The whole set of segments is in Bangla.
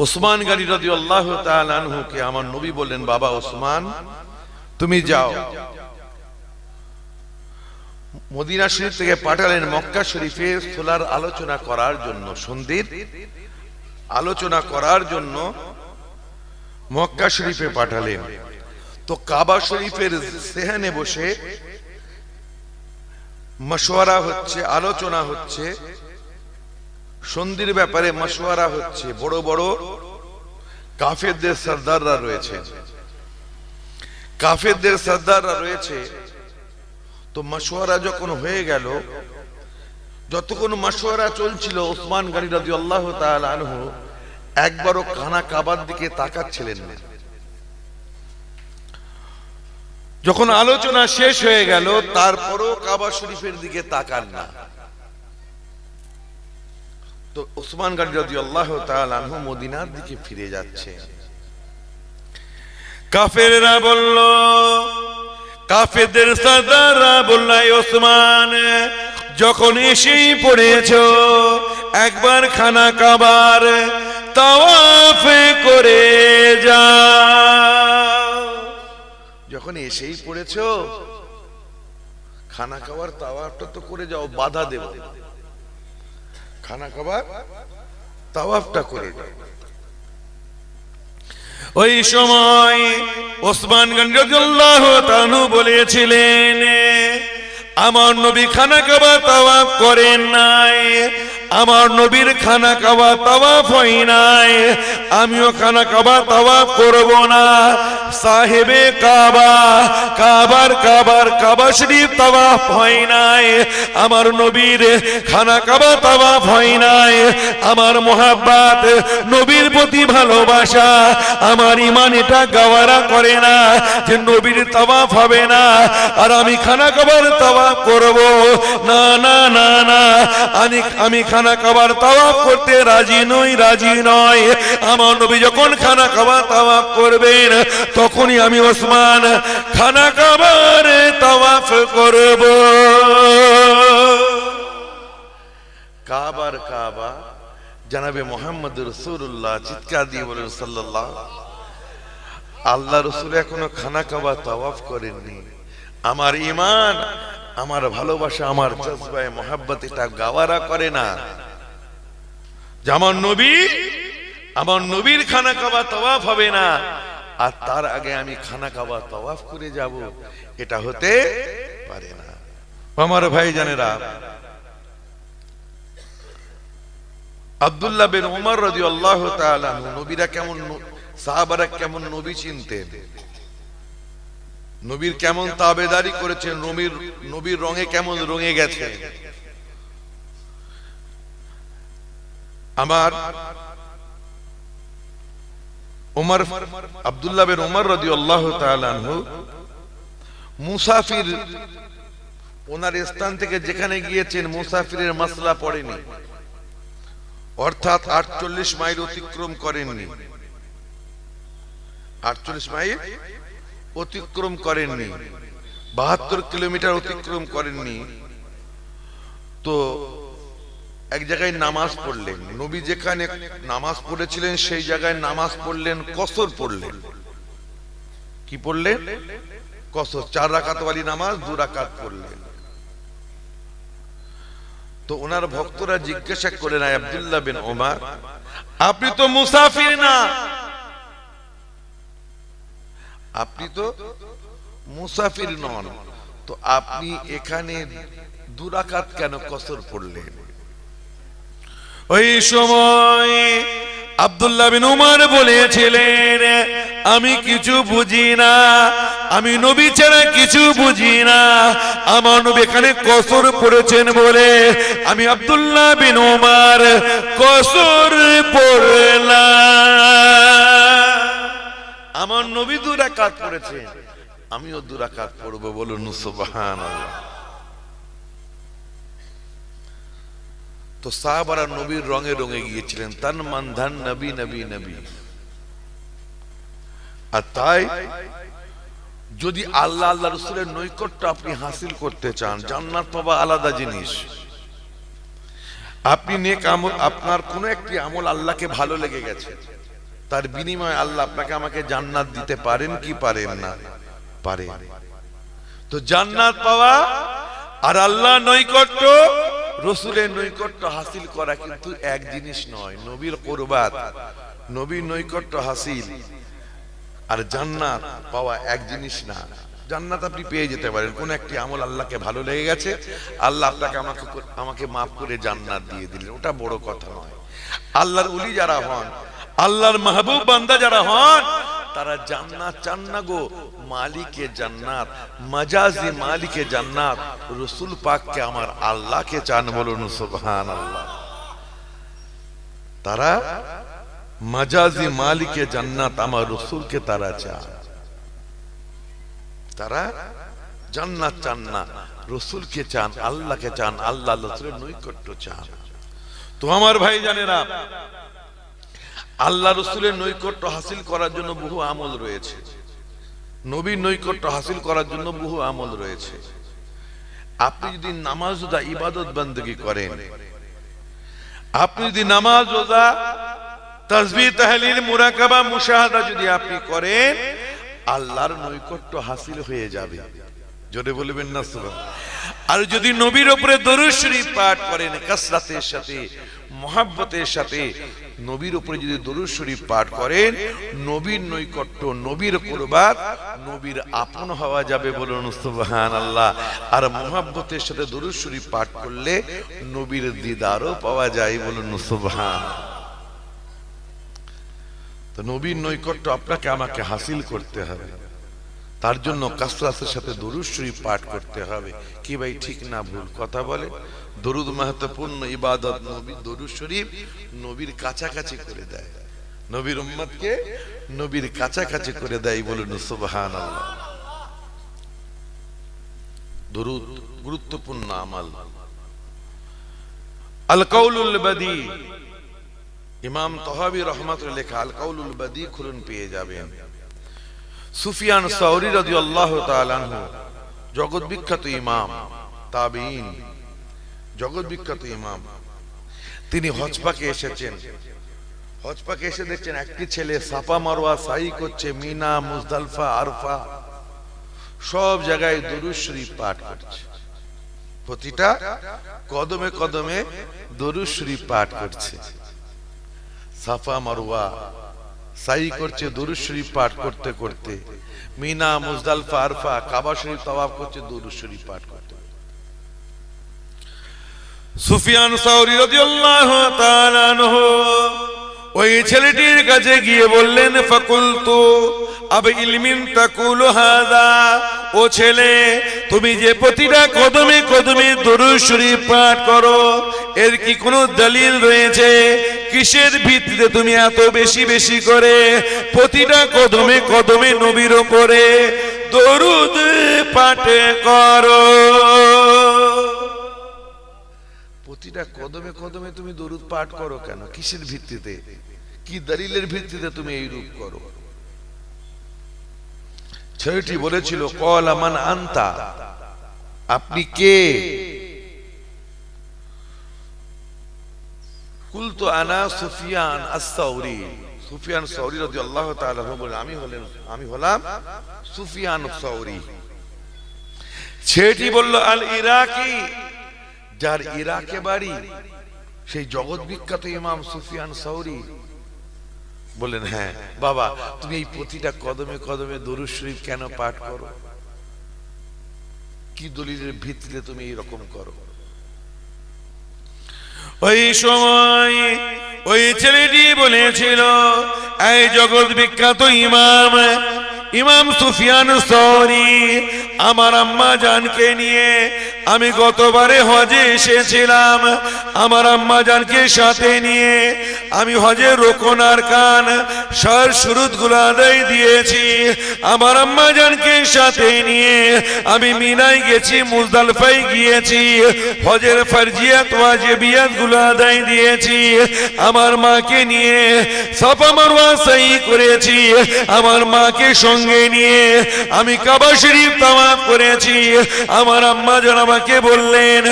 ওসমান গনি রাদিয়াল্লাহু তাআলা আনহুকে আমার নবী বললেন, বাবা ওসমান, তুমি যাও। মদিনা শরীফ থেকে পাঠালেন মক্কা শরীফে সোলার আলোচনা করার জন্য, সন্ধির আলোচনা করার জন্য মক্কা শরীফে পাঠালেন। তো কাবা শরীফের সেহানে বসে মশওয়ারা হচ্ছে, আলোচনা হচ্ছে, সন্ধির ব্যাপারে মশওয়ারা হচ্ছে। বড় বড় কাফেরদের সরদাররা রয়েছে, কাফেরদের সরদাররা রয়েছে। তো মশওয়ারা যখন হয়ে গেল, যতক্ষণ মশওয়ারা চলছিল, ওসমান গনি রাদিয়াল্লাহু তাআলা আনহু একবারও খানা কাবার দিকে তাকাচ্ছিলেন না। যখন আলোচনা শেষ হয়ে গেল, তারপরও কাবা শরীফের দিকে তাকান না। তো ওসমান গনি রাদিয়াল্লাহু তাআলা আনহু মদিনার দিকে ফিরে যাচ্ছে। কাফেররা বলল, কাফেরদের সরদাররা বলল, ওসমান, যখন এসেই পড়েছো, একবার খানা কাবার তাওয়াফ করে যাও। যখন এসেই পড়েছো, খানা কাবার তাওয়াফটা তো করে যাও, বাধা দেব, খানা কাবার তাওয়াফটা করে যাও। ওই সময় ওসমান গনি রাদিয়াল্লাহু তাআলা বলেছিলেন, আমার নবী খানা কাবা তাওয়াফ করেন নাই, আমার নবীর খানা কাবা তাওয়াফ হয় নাই, আমিও খানা কাবা তাওয়াফ করব না। সাহেবে কাবা, কাবা শরীফ তাওয়াফ হয় নাই, আমার নবীর খানা কাবা তাওয়াফ হয় নাই। আমার মোহাব্বত, নবীর প্রতি ভালোবাসা, আমার ঈমান এটা গাওয়ারা করে না যে নবীর তাওয়াফ হবে না আর আমি খানা কাবার তাওয়াফ করব না। না না না, আমি খানা কাবার তাওয়াফ করতে রাজি নই, রাজি নয়। আমার নবী যখন খানা কাবা তাওয়াফ করবেন, তখনই আমি ওসমান খানা কাবার তাওয়াফ করব। কাবার কাবা জনাবে মুহাম্মদ রাসূলুল্লাহ চিৎকার দিয়ে বলেন সাল্লাল্লাহু। আল্লাহ রাসূল এখনো খানা কাবা তাওয়াফ করেননি। আমার ঈমান, আমার ভালোবাসা, আমার জজবায়ে মুহাব্বত এটা গাওয়ারা করে না যে আমার নবীর খানা কাবা তাওয়াফ হবে না আর তার আগে আমি খানা কাবা তাওয়াফ করে যাব, এটা হতে পারে না। আমার ভাইজানেরা, আব্দুল্লাহ বিন উমর রাদিয়াল্লাহু তাআলা নবীরা কেমন, সাহাবারা কেমন নবী চিনতেন, নবীর কেমন তাবেদারি করেছেন, নবীর রঙে কেমন রঙে গেছে। আমার উমর, আব্দুল্লাহ বিন উমর রাদিয়াল্লাহু তাআলা আনহু মুসাফির, ওনার স্থান থেকে যেখানে গিয়েছেন মুসাফিরের মাসলা পড়েনি, অর্থাৎ 48 মাইল অতিক্রম করেননি, 48 মাইল অতিক্রম করেননি, 72 কিলোমিটার অতিক্রম করেননি। তো এক জায়গায় নামাজ পড়লেন, নবী যেখানে নামাজ পড়েছিলেন সেই জায়গায় নামাজ পড়লেন, কসর পড়লেন। কি পড়লেন? কসর, 4 রাকাত ওয়ালি নামাজ 2 রাকাত পড়লেন। তো ওনার ভক্তরা জিজ্ঞাসা করলেন, আব্দুল্লাহ বিন উমর, আপনি তো মুসাফির না, আপনি তো মুসাফির নন, তো আপনি এখানে 2 রাকাত কেন কসর পড়লেন? ওই সময় আব্দুল্লাহ বিন উমর বলেছিলেন, আমি কিছু বুঝি না, আমি নবী ছাড়া কিছু বুঝি না, আমার নবী এখানে কসর পড়েছেন বলে আমি আব্দুল্লাহ বিন উমর কসর পড়লাম। আমার নবী 2 রাকাত পড়েছেন, আমিও 2 রাকাত পড়ব, বলুন সুবহানাল্লাহ। তো সাহাবারা নবীর রঙে রঙে গিয়েছিলেন, তান মান ধান নবী নবী নবী। আর তাই যদি আল্লাহ আল্লাহ রাসূলের নৈকট্য আপনি হাসিল করতে চান, জান্নাত পাওয়া আলাদা জিনিস, আপনি নেক আমল, আপনার কোন একটি আমল আল্লাহকে ভালো লেগে গেছে, তার বিনিময়ে আল্লাহ আপনাকে আমাকে জান্নাত দিতে পারেন কি পারেন না? পারেন। তো জান্নাত পাওয়া আর আল্লাহ নৈকট্য, রসুলের নৈকট্য হাসিল করা কিন্তু এক জিনিস নয়। নবীর কুরবাত, নবীর নৈকট্য হাসিল আর জান্নাত পাওয়া এক জিনিস না। জান্নাত আপনি পেয়ে যেতে পারেন, কোন একটি আমল আল্লাহকে ভালো লেগে গেছে, আল্লাহ আপনাকে আমাকে মাফ করে জান্নাত দিয়ে দিলেন, ওটা বড় কথা নয়। আল্লাহর ওলি যারা হন, আল্লাহর মাহবুব বান্দা যারা হন, তারা জান্নাত চান না গো, মালিকে জান্নাত, মাজাজি মালিকে জান্নাত, রসুল পাককে আমার আল্লাহকে চান, বলুন সুবহানাল্লাহ। তারা মাজাজি মালিকে জান্নাত আমার রসুলকে তারা চান, তারা জান্নাত চান না, রসুলকে চান, আল্লাহকে চান, আল্লাহ রসুলের নৈকট্য চান। তো আমার ভাই জানেরা, আল্লাহ রসুলের নৈকট্য হাসিল করার জন্য বহু আমল রয়েছে, নবীর নৈকট্য হাসিল করার জন্য বহু আমল রয়েছে। আপনি যদি নামাজ রোজা ইবাদত বন্দেগী করেন, আপনি যদি নামাজ রোজা তাসবিহ তাহলিল মুরাকাবা মুশাহাদা যদি আপনি করেন, আল্লাহর নৈকট্য হাসিল হয়ে যাবে। জোরে বলবেন না সুবহানাল্লাহ। আর যদি নবীর উপরে দরুদ শরীফ পাঠ করেন কাসরাতের সাথে, মুহাব্বতের সাথে, নবীর উপরে যদি দরুদ শরীফ পাঠ করেন, নবীর নৈকট্য, নবীর কুরবাত, নবীর আপন হওয়া যাবে, বলুন সুবহানাল্লাহ। আর মুহাব্বতের সাথে দরুদ শরীফ পাঠ করলে নবীর দিদারও পাওয়া যায়, বলুন সুবহানাল্লাহ। তো নবীর নৈকট্য আপনাকে আমাকে হাসিল করতে হবে, তার জন্য কাসরাতের সাথে দরুদ শরীফ পাঠ করতে হবে। কি ভাই ঠিক না ভুল কথা বলে? দরুদ মাহাত্ম্যপূর্ণ ইবাদত, নবী দরুদ শরীফ নবীর কাছাকাছি করে দেয়, নবীর উম্মতকে নবীর কাছাকাছি করে দেয়, বলুন সুবহানাল্লাহ। দরুদ গুরুত্বপূর্ণ আমাল। আল কাউলুল বাদী, ইমাম তহাবী রহমাতুল্লাহ লেখা আল কাউলুল বাদী খুলুন, পেয়ে যাবেন। সুফিয়ান সাউরি রাদিয়াল্লাহু তাআলা আনহু, জগৎ বিখ্যাত ইমাম, তাবিঈন, জগৎ বিখ্যাত ইমাম, তিনি হজ পাকে এসেছেন। হজ পাকে এসে দেখছেন একটি ছেলে সাফা মারওয়া সাই করছে, মিনা মুজদালিফা আরফা সব জায়গায় দরুদ শরীফ পাঠ করছে, প্রতিটা কদমে কদমে দরুদ শরীফ পাঠ করছে। সাফা মারওয়া সাই করছে, দরুদ শরীফ পাঠ করতে করতে, মিনা মুজদালিফা আরফা কাবা শরীফ তাওয়াফ করছে, দরুদ শরীফ পাঠ করতে। সুফিয়ান সাউরি রাদিয়াল্লাহু তাআলা আনহু ওই ছেলেটির কাছে গিয়ে বললেন, ফাকুলতু আব ইলমিন তাকুলু হাযা, ও ছেলে, তুমি যে প্রতিটা কদমে কদমে দরুদ শরীফ পাঠ করো, এর কি কোনো দলিল রয়েছে? কিসের ভিত্তিতে তুমি এত বেশি বেশি করে প্রতিটা কদমে কদমে নবীর উপরে দরুদ পাঠ করো? প্রতিটা কদমে কদমে তুমি দরুদ পাঠ করো কেন? কিসের ভিত্তিতে, কি দলিলের ভিত্তিতে তুমি এই রূপ করো? ছেলেটি বলেছিল, ক্বালা মান আনতা, আপনি কে? কুলতু আনা সুফিয়ান আস-সাউরি, সুফিয়ান সাউরি রাদিয়াল্লাহু তাআলা আনহু বলেন, আমি হলাম সুফিয়ান সাউরি। ছেলেটি বলল, আল ইরাকি, যার ইরাকে বাড়ি, সেই জগৎ বিখ্যাত ইমাম সুফিয়ান সাউরি? বলেন হ্যাঁ। বাবা, তুমি এই প্রতিটা কদমে কদমে দরুদ শরীফ কেন পাঠ করো? কি দলিলের ভিত্তিতে তুমি এইরকম করো? ওই সময় ওই ছেলেটি বলেছিল, এই জগৎ বিখ্যাত ইমাম, ইমাম সুফিয়ান সাউরি, আমার আম্মা জানকে নিয়ে আমি গতবারে হজে এসেছিলাম, আমার আম্মা জানকে সাথে নিয়ে আমি হজের রুকন আরকান সর শুরুত গুলো আদায় দিয়েছি। আমার আম্মা জানকে সাথে নিয়ে আমি মিনায় গেছি, মুজদালিফায় গিয়েছি, হজের ফরজিয়াত ওয়াজিবিয়াত গুলো আদায় দিয়েছি। আমার মাকে নিয়ে সাফা মারওয়া সাই করেছি, আমার মাকে সঙ্গে নিয়ে আমি কাবা শরীফ তাওয়াফ করেছি। আমার আম্মা জান আমাকে বললেন,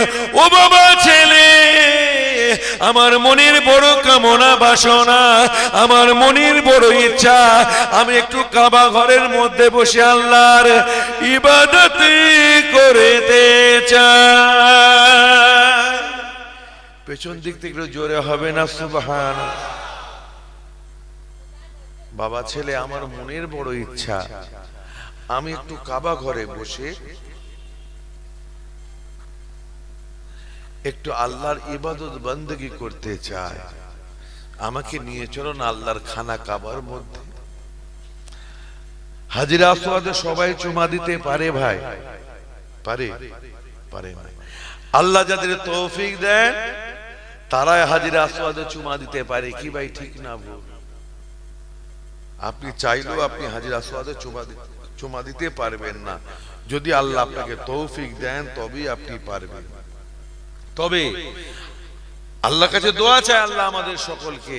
ও বাবা ছেলে, আমার মনের বড় কামনা বাসনা, আমার মনের বড় ইচ্ছা, আমি একটু কাবা ঘরের মধ্যে বসে আল্লাহর ইবাদত করতে চাই। পেছন দিক থেকে জোরে হবে না সুবহানাল্লাহ। বাবা ছেলে, আমার মনের বড় ইচ্ছা আমি একটু কাবা ঘরে বসে একটু আল্লাহর ইবাদত বন্দেগী করতে চাই, আমাকে নিয়ে চলো না আল্লাহর খানা কাবার মধ্যে। হাজির আসওয়াদে সবাই চুমা দিতে পারে ভাই? পারে? পারে না। আল্লাহ যাদের তৌফিক দেন তারাই হাজির আসওয়াদে চুমা দিতে পারে, কি ভাই ঠিক না বল? আপনি চাইলেও আপনি হাজির আসওয়াদে চুমা দিতে পারবেন না, যদি আল্লাহ আপনাকে তৌফিক দেন তবেই আপনি পারবেন। তবে আল্লাহর কাছে দোয়া চাই আল্লাহ আমাদের সকলকে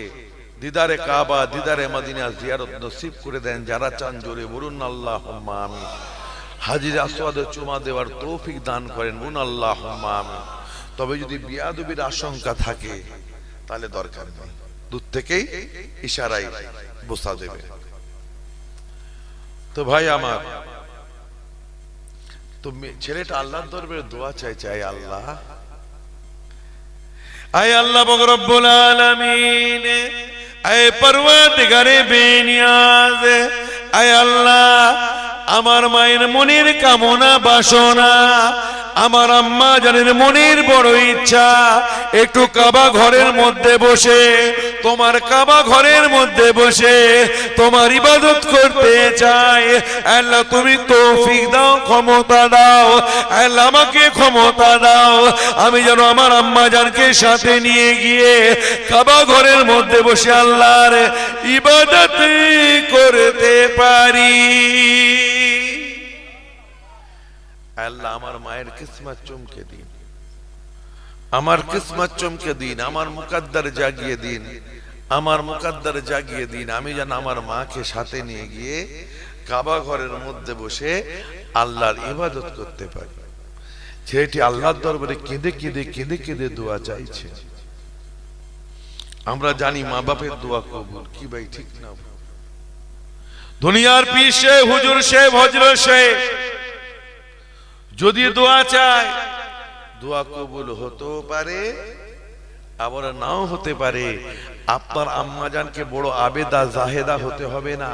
দিদারে কাবা, দিদারে মদিনা জিয়ারত নসিব করে দেন। যারা চান জোরে বলুন আল্লাহুম্মা আমিন। হাজির আসওয়াদে চুমা দেওয়ার তৌফিক দান করেন, বলুন আল্লাহুম্মা আমিন। তবে যদি বিয়াদবির আশঙ্কা থাকে তাহলে দরকার নেই, দূর থেকেই ইশারায় বোঝা দেবে। তো ভাই আমার, তো ছেলেটা আল্লাহর দরবারে দোয়া চাই, আল্লাহ, আয় আল্লাহ পাক রব্বুল আলামিন, আয় পরওয়ারদিগারে বেনিয়াজ, আয় আল্লাহ আমার মায়ের মনের কামনা বাসনা, আমার আম্মা জানের মনের বড় ইচ্ছা একটু কাবা ঘরের মধ্যে বসে, তোমার কাবা ঘরের মধ্যে বসে তোমার ইবাদত করতে চাই। আল্লাহ তুমি তৌফিক দাও, ক্ষমতা দাও, আল্লাহ আমাকে ক্ষমতা দাও, আমি যেন আমার আম্মা জানকে সাথে নিয়ে গিয়ে কাবা ঘরের মধ্যে বসে আল্লাহর ইবাদত করতে পারি। আল্লাহ আমার মায়ের কিসমত চমকে দিন, আমার কিসমত চমকে দিন, আমার মুকদ্দর জাগিয়ে দিন, আমার মুকদ্দর জাগিয়ে দিন। আমি যেন আমার মাকে সাথে নিয়ে গিয়ে কাবা ঘরের মধ্যে বসে আল্লাহর ইবাদত করতে পারি। ছেলেটি আল্লাহর দরবারে কেঁদে কেঁদে কেঁদে কেঁদে দোয়া চাইছে। আমরা জানি মা বাপের দোয়া কবুল, কি ভাই ঠিক না? দুনিয়ার পীর সে, হুজুর সে, ভজর সে যদি দোয়া চায় দোয়া কবুল হতেও পারে আবার নাও হতে পারে। আপনার আম্মাজানকে বড় আবেদা জাহেদা হতে হবে না,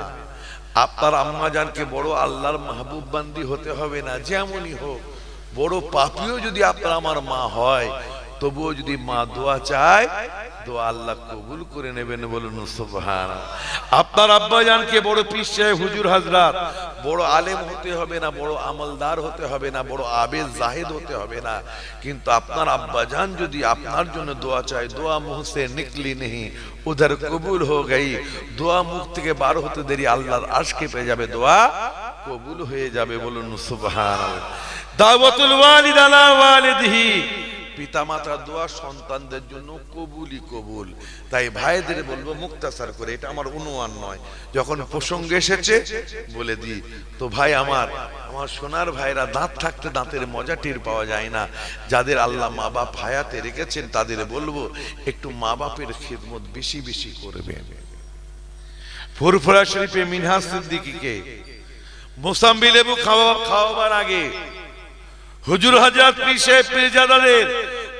আপনার আম্মাজানকে বড় আল্লাহর মাহবুব বান্দি হতে হবে না। যেমনই হোক, বড় পাপীও যদি আপনার আমার মা হয় তবুও যদি মা দোয়া চায় দোয়া আল্লাহ কবুল করে নেবেন, বলুন সুবহানাল্লাহ। আপনার আব্বাজানকে বড় পীর সাহেব, হুজুর হযরত, বড় আলেম হতে হবে না, বড় আমলদার হতে হবে না, বড় আবেদ জাহিদ হতে হবে না, কিন্তু আপনার আব্বাজান যদি আপনার জন্য দোয়া চায়, দোয়া মুহ সে নিকলি নেহি উধর কবুল হো গই, দোয়া মুখ থেকে বার হতে দেরি আল্লাহর আরশকে পেয়ে যাবে, দোয়া কবুল হয়ে যাবে, বলুন সুবহানাল্লাহ। দাওয়াতুল ওয়ালিদ আলা ওয়ালিদিহি, পিতামাতার দোয়া সন্তানদের জন্য কবুলই কবুল। তাই ভাইদের বলবো মুক্তাসার করে, এটা আমার অনুমান নয়, যখন প্রসঙ্গ এসেছে বলে দিই। তো ভাই আমার সোনার ভাইরা, দাঁত থাকতে দাঁতের মজা টের পাওয়া যায় না। যাদের আল্লাহ মা বাপ হায়াতে রেখেছেন তাদের বলবো একটু মা বাপের খিদমত বেশি বেশি করবেন। ফুরফুরা শরীফে মিনহাজ সিদ্দিকীকে মোসাম্বি লেবু খাওয়াবার আগে হুজুর হযরত পীর সাহেব পীরজাদাদের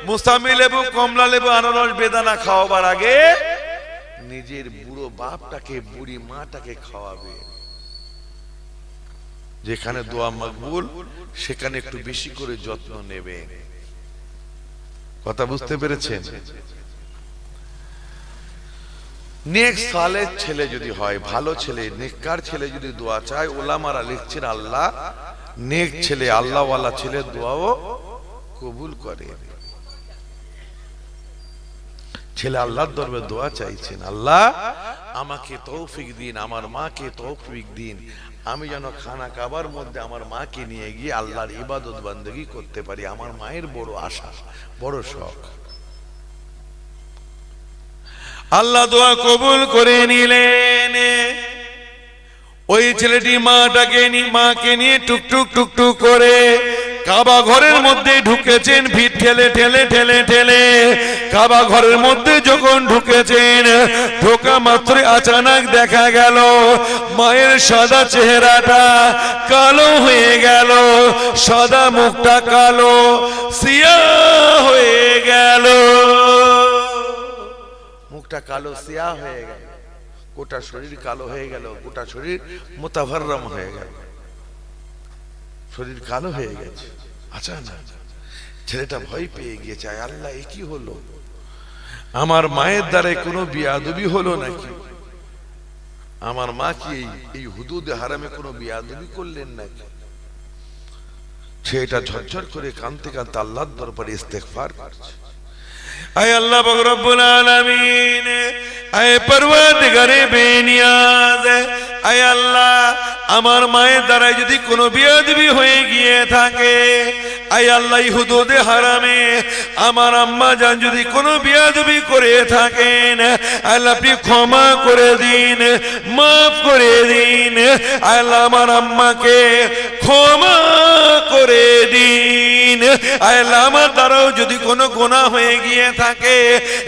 মুসাম্বি লেবু, কমলা লেবু, আনারস, বেদানা খাওয়াবার আগে নিজের বুড়ো বাপটাকে, বুড়ি মাটাকে খাওয়াবে। যেখানে দোয়া মকবুল সেখানে একটু বেশি করে যত্ন নেবে। কথা বুঝতে পেরেছেন? নেক সালেহ ছেলে যদি হয়, ভালো ছেলে, নেককার ছেলে যদি দোয়া চায়, ওলামারা লিখছেন আল্লাহ নেক ছেলে, আল্লাহওয়ালা ছেলে দোয়াও কবুল করে। ছেলে আল্লাহর দরবারে দোয়া চাইছেন, আল্লাহ আমাকে তৌফিক দিন, আমার মাকে তৌফিক দিন, আমি যেন খানা কাবার মধ্যে আমার মাকে নিয়ে গিয়ে আল্লাহর ইবাদত বন্দেগী করতে পারি। আমার মায়ের বড় আশা, বড় শখ। আল্লাহ দোয়া কবুল করে নিলেন। ওই ছেলেটি মাকে নিয়ে টুকটুক টুকটুক করে কাবা ঘরের মধ্যে ঢুকেছেন, ভিড় ঠেলে ঠেলে ঠেলে ঠেলে কাবা ঘরের মধ্যে যখন ঢুকেছেন, ঢোকা মাত্র আচানক দেখা গেল মায়ের সাদা চেহারাটা কালো হয়ে গেল, সাদা মুখটা কালো সিয়া হয়ে গেল, মুখটা কালো সিয়া হয়ে গেল, গোটা শরীর কালো হয়ে গেল, গোটা শরীর মুতাভাররাম হয়ে গেল, শরীর কালো হয়ে গেছে। আচ্ছা না, ছেলেটা ভয় পেয়ে গিয়েছে, আল্লাহ এ কি হলো, আমার মায়ের দ্বারাই কোনো বিয়াদবি হলো নাকি, আমার মা কি এই হুদুদে হারামে কোনো বিয়াদবি করলেন নাকি? ছেলেটা ঝরঝর করে কাঁদতে কাঁদতে আল্লাহর দরবারে ইস্তেগফার করছে, আয় আল্লাহ পাক রব্বুল আলামিন, আয় পরওয়ারদিগারে বেনিয়াজ, আয় আল্লাহ আমার মায়ের দ্বারা যদি কোনো বিয়াদবি হয়ে গিয়ে থাকে, আয় আল্লাহ হুদুদে হারামে আমার আম্মা জান যদি কোনো বিয়াদবি করে থাকেন, আল্লাহ আপনি ক্ষমা করে দিন, মাফ করে দিন, আল্লাহ আমার আম্মাকে ক্ষমা করে দিন, আল্লাহ আমার দ্বারাও যদি কোনো গুনাহ হয়ে গিয়ে থাকে,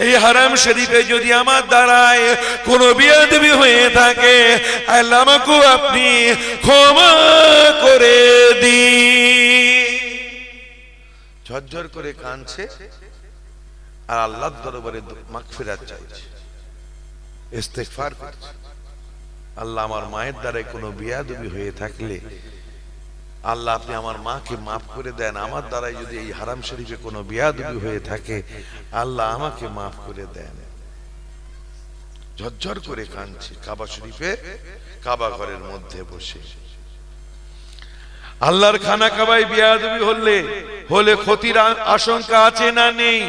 এই হারাম শরীফে যদি আমার দ্বারায় কোনো বিয়াদবি হয়ে থাকে, আল্লাহ আমাকে আপনি ক্ষমা করে দিন। ঝরঝর করে কাঁদছে আর আল্লাহর দরবারে মাগফিরাত চাইছে, ইস্তেগফার করছে, আল্লাহ আমার মায়ের দ্বারা কোনো বিয়াদবি হয়ে থাকলে আল্লাহ আপনি আমার মাকে মাফ করে দেন, আমার দ্বারাই যদি এই হারাম শরীফে কোনো বিয়াদবি হয়ে থাকে আল্লাহ আমাকে মাফ করে দেন। ঝরঝর করে কাঁদছে কাবা শরীফে, কাবা ঘরের মধ্যে বসে। আল্লাহর খানা কাবায় বিয়াদবি হলে ক্ষতির আশঙ্কা আছে না নেই?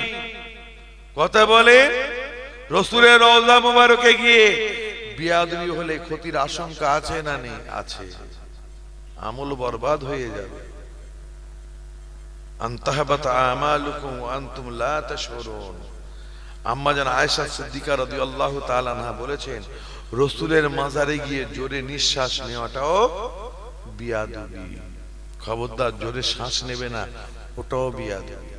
কথা বলে, রাসূলের রওজা মুবারকে গিয়ে বিয়াদবি হলে ক্ষতির আশঙ্কা আছে না নেই? আছে, আমল বরবাদ হয়ে যাবে। আনতাহাবাত আমালুকুম ওয়া আনতুম লা তাশউরুন। আম্মা জান আয়েশা সিদ্দিকা রাদিয়াল্লাহু তাআলা আনহা বলেছেন, রাসূলের মাজারে গিয়ে জোরে নিঃশ্বাস নেওয়াটাও বিয়াদবি, খবরদার জোরে শ্বাস নেবে না, ওটাও বিয়াদবি।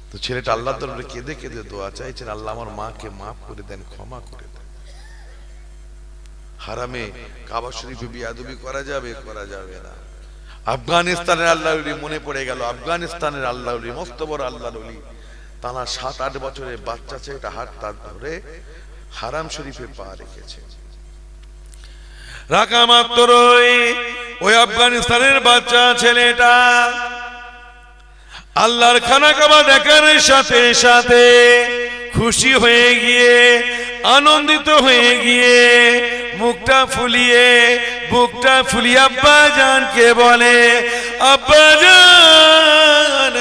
তো ছেলেটা আল্লাহর দরবারে কেঁদে কেঁদে দোয়া চাইছেন, আল্লাহ আমার মাকে মাফ করে দেন, ক্ষমা করে দেন। হারামে কাবা শরীফে বিয়াদবি করা যাবে? করা যাবে না। আফগানিস্তানের আল্লাহর ওলি মনে পড়ে গেল, আফগানিস্তানের আল্লাহর ওলি, মস্ত বড় আল্লাহর ওলি, তারা 7-8 বছরের বাচ্চা ছেলেটা হাতটা ধরে হারাম শরীফে পা রেখেছে। রাখা মাত্র ওই আফগানিস্তানের বাচ্চা ছেলেটা আল্লাহর খানা কাবা দেখার সাথে সাথে খুশি হয়ে গিয়ে, আনন্দিত হয়ে গিয়ে মুখটা ফুলিয়ে, বুকটা ফুলিয়ে আব্বা জানকে বলে, আব্বা জান,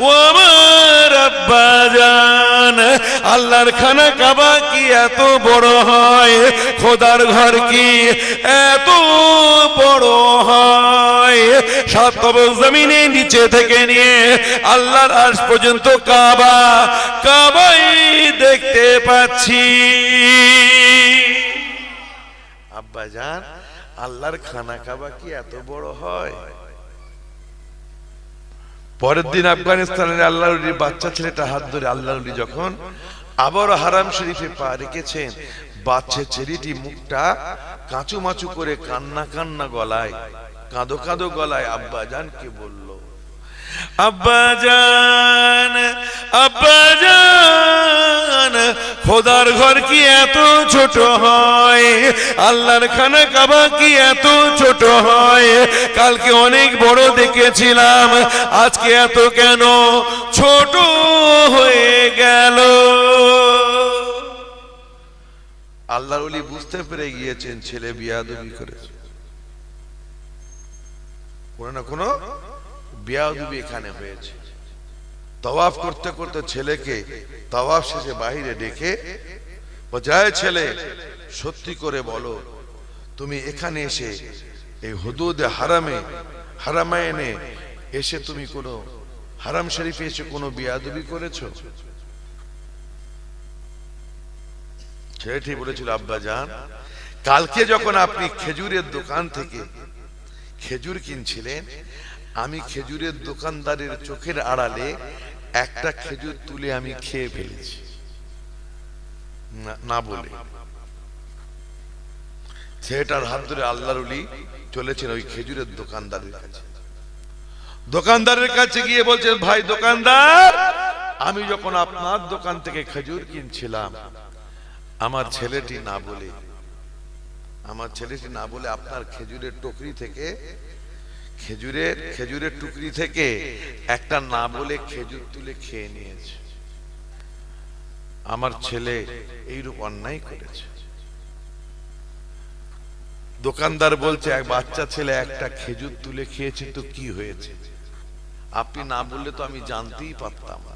ও আমার আব্বা জান, আল্লাহর খানা কাবা কি এত বড় হয়? খোদার ঘর কি এত বড় হয়? সাত জমিনে নিচে থেকে নিয়ে আল্লাহর আরশ পর্যন্ত কাবাই দেখতে পাচ্ছি। আব্বা জান, আল্লাহর খানা কাবা কি এত বড় হয়? পরের দিন আফগানিস্তানের আল্লাহর বাচ্চা ছেলেটা হাত ধরে আল্লাহর যখন আবার হারাম শরীফে পা রেখেছেন, বাচ্চা ছেলেটি মুখটা কাঁচু মাচু করে কান্না কান্না গলায়, কাঁদো কাঁদো গলায় আব্বা জানকে বলল, আব্বা জান, আব্বা জান, খোদার ঘর কি এত ছোট হয়? আল্লাহর খানা কাবা কি এত ছোট হয়? কালকে অনেক বড় দেখেছিলাম, আজকে এত কেন ছোট হয়ে গেল? আল্লাহর ওলি বুঝতে পেরে গিয়েছেন ছেলে বিয়াদবি করেছে, কোনো না কোনো বিয়াদবি এখানে হয়েছে। তাওয়াফ করতে করতে ছেলেকে তাওয়াফ শেষে বাইরে ডেকে বোঝায়, ছেলে সত্যি করে বলো, তুমি এখানে এসে এই হুদুদে হারামাইনে এসে তুমি কোনো হারাম শরীফে এসে কোনো বিয়াদবি করেছো? ছেলেটি বলেছিল, আব্বা জান, কালকে যখন আপনি খেজুরের দোকান থেকে খেজুর কিনছিলেন, আমি খেজুরের দোকানদারের চোখের আড়ালে একটা খেজুর তুলে আমি খেয়ে ফেলেছি না বলে। ছেলেটার হাত ধরে আল্লাহর ওলি চলেছেন ওই খেজুরের দোকানদারের কাছে। দোকানদারের কাছে গিয়ে বলছেন, ভাই দোকানদার, আমি যখন আপনার দোকান থেকে খেজুর কিনছিলাম, আমার ছেলেটি না বলে আপনার খেজুরের টুকরি থেকে খেজুরের টুকরি থেকে একটা না বলে খেজুর তুলে খেয়ে নিয়েছে। আমার ছেলে এইরূপ অন্যায় করেছে। দোকানদার বলছে, এক বাচ্চা ছেলে একটা খেজুর তুলে খেয়েছে তো কি হয়েছে? আপনি না বললে তো আমি জানতেই পারতাম না।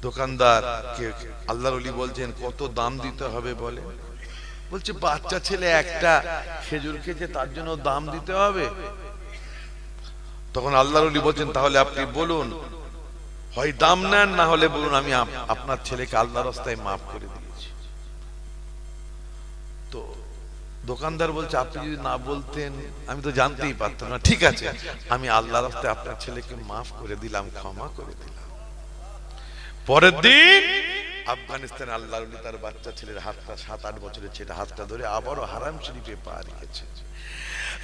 দোকানদার কে আল্লাহর ওলি বলছেন, কত দাম দিতে হবে বলে? বলছে, বাচ্চা ছেলে একটা খেজুর খেয়েছে তার জন্য দাম দিতে হবে? তখন আল্লাহর ওলি বলছেন, তাহলে আপনি বলুন, হয় দাম নেন, না হলে বলুন আমি আপনার ছেলেকে আল্লাহর রাস্তায় মাফ করে দিয়েছি। তো দোকানদার বলছে, আপনি যদি না বলতেন আমি তো জানতেই পারতাম না। ঠিক আছে, আমি আল্লাহর রাস্তায় আপনার ছেলেকে মাফ করে দিলাম, ক্ষমা করে দিলাম। পরের দিন আফগানিস্তানে আল্লাহর ওলি তার বাচ্চা ছেলের হাতটা, 7-8 বছরের ছেলে হাতটা ধরে আবারও হারাম শরীফে পা রেখেছে।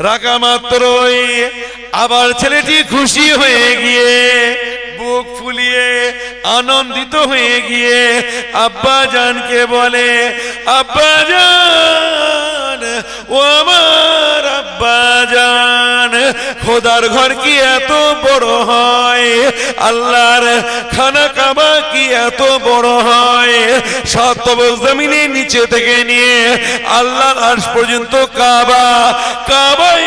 রাখা মাত্রই আবার ছেলেটি খুশি হয়ে গিয়ে, বুক ফুলিয়ে আনন্দিত হয়ে গিয়ে আব্বা জানকে বলে, আব্বা জান, ও আমার আব্বা জান, খোদার ঘর কি এত বড় হয়? আল্লাহর খানা কাবা কি এত বড় হয়? সাতবক জমিনের নিচে থেকে নিয়ে আল্লাহর আরশ পর্যন্ত কাবাই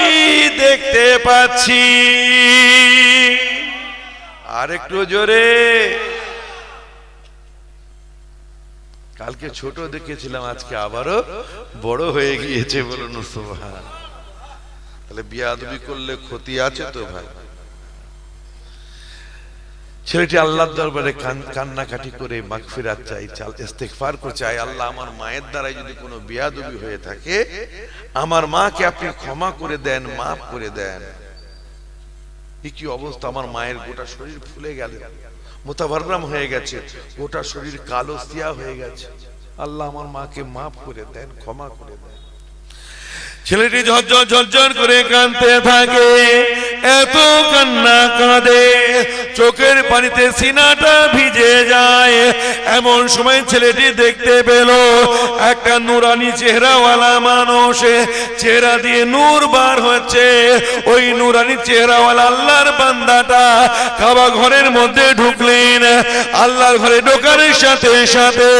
দেখতে পাচ্ছি। আর একটু জোরে। কালকে ছোট দেখেছিলাম, আজকে আবারও বড় হয়ে গিয়েছে। বলুন সুবহান। তাহলে বিয়াদবি করলে ক্ষতি আছে তো ভাই? ছেলেটি আল্লাহর দরবারে কান্নাকাটি করে মাগফিরাত চাই, ইস্তেগফার করছে, আল্লাহ আমার মায়ের দ্বারা যদি কোনো বিয়াদবি হয়ে থাকে, আমার মাকে আপনি ক্ষমা করে দেন, মাফ করে দেন। কি অবস্থা! আমার মায়ের গোটা শরীর ফুলে গেল, মুতাবাররাম হয়ে গেছে, গোটা শরীর কালো সিয়া হয়ে গেছে। আল্লাহ আমার মাকে মাফ করে দেন, ক্ষমা করে দেন। ছেলেটি ঝরঝর করে কাঁদতে থাকে, এত কান্না কাঁদে, চোখের পানিতে সিনাটা ভিজে যায়। এমন সময় ছেলেটি দেখতে পেল একটা নুরানি চেহারাওয়ালা মানুষ, চেহারা দিয়ে নূর বার হচ্ছে। ওই নুরানি চেহারাওয়ালা আল্লাহর বান্দাটা কাবা ঘরের মধ্যে ঢুকলেন। আল্লাহর ঘরে ঢোকার সাথে সাথে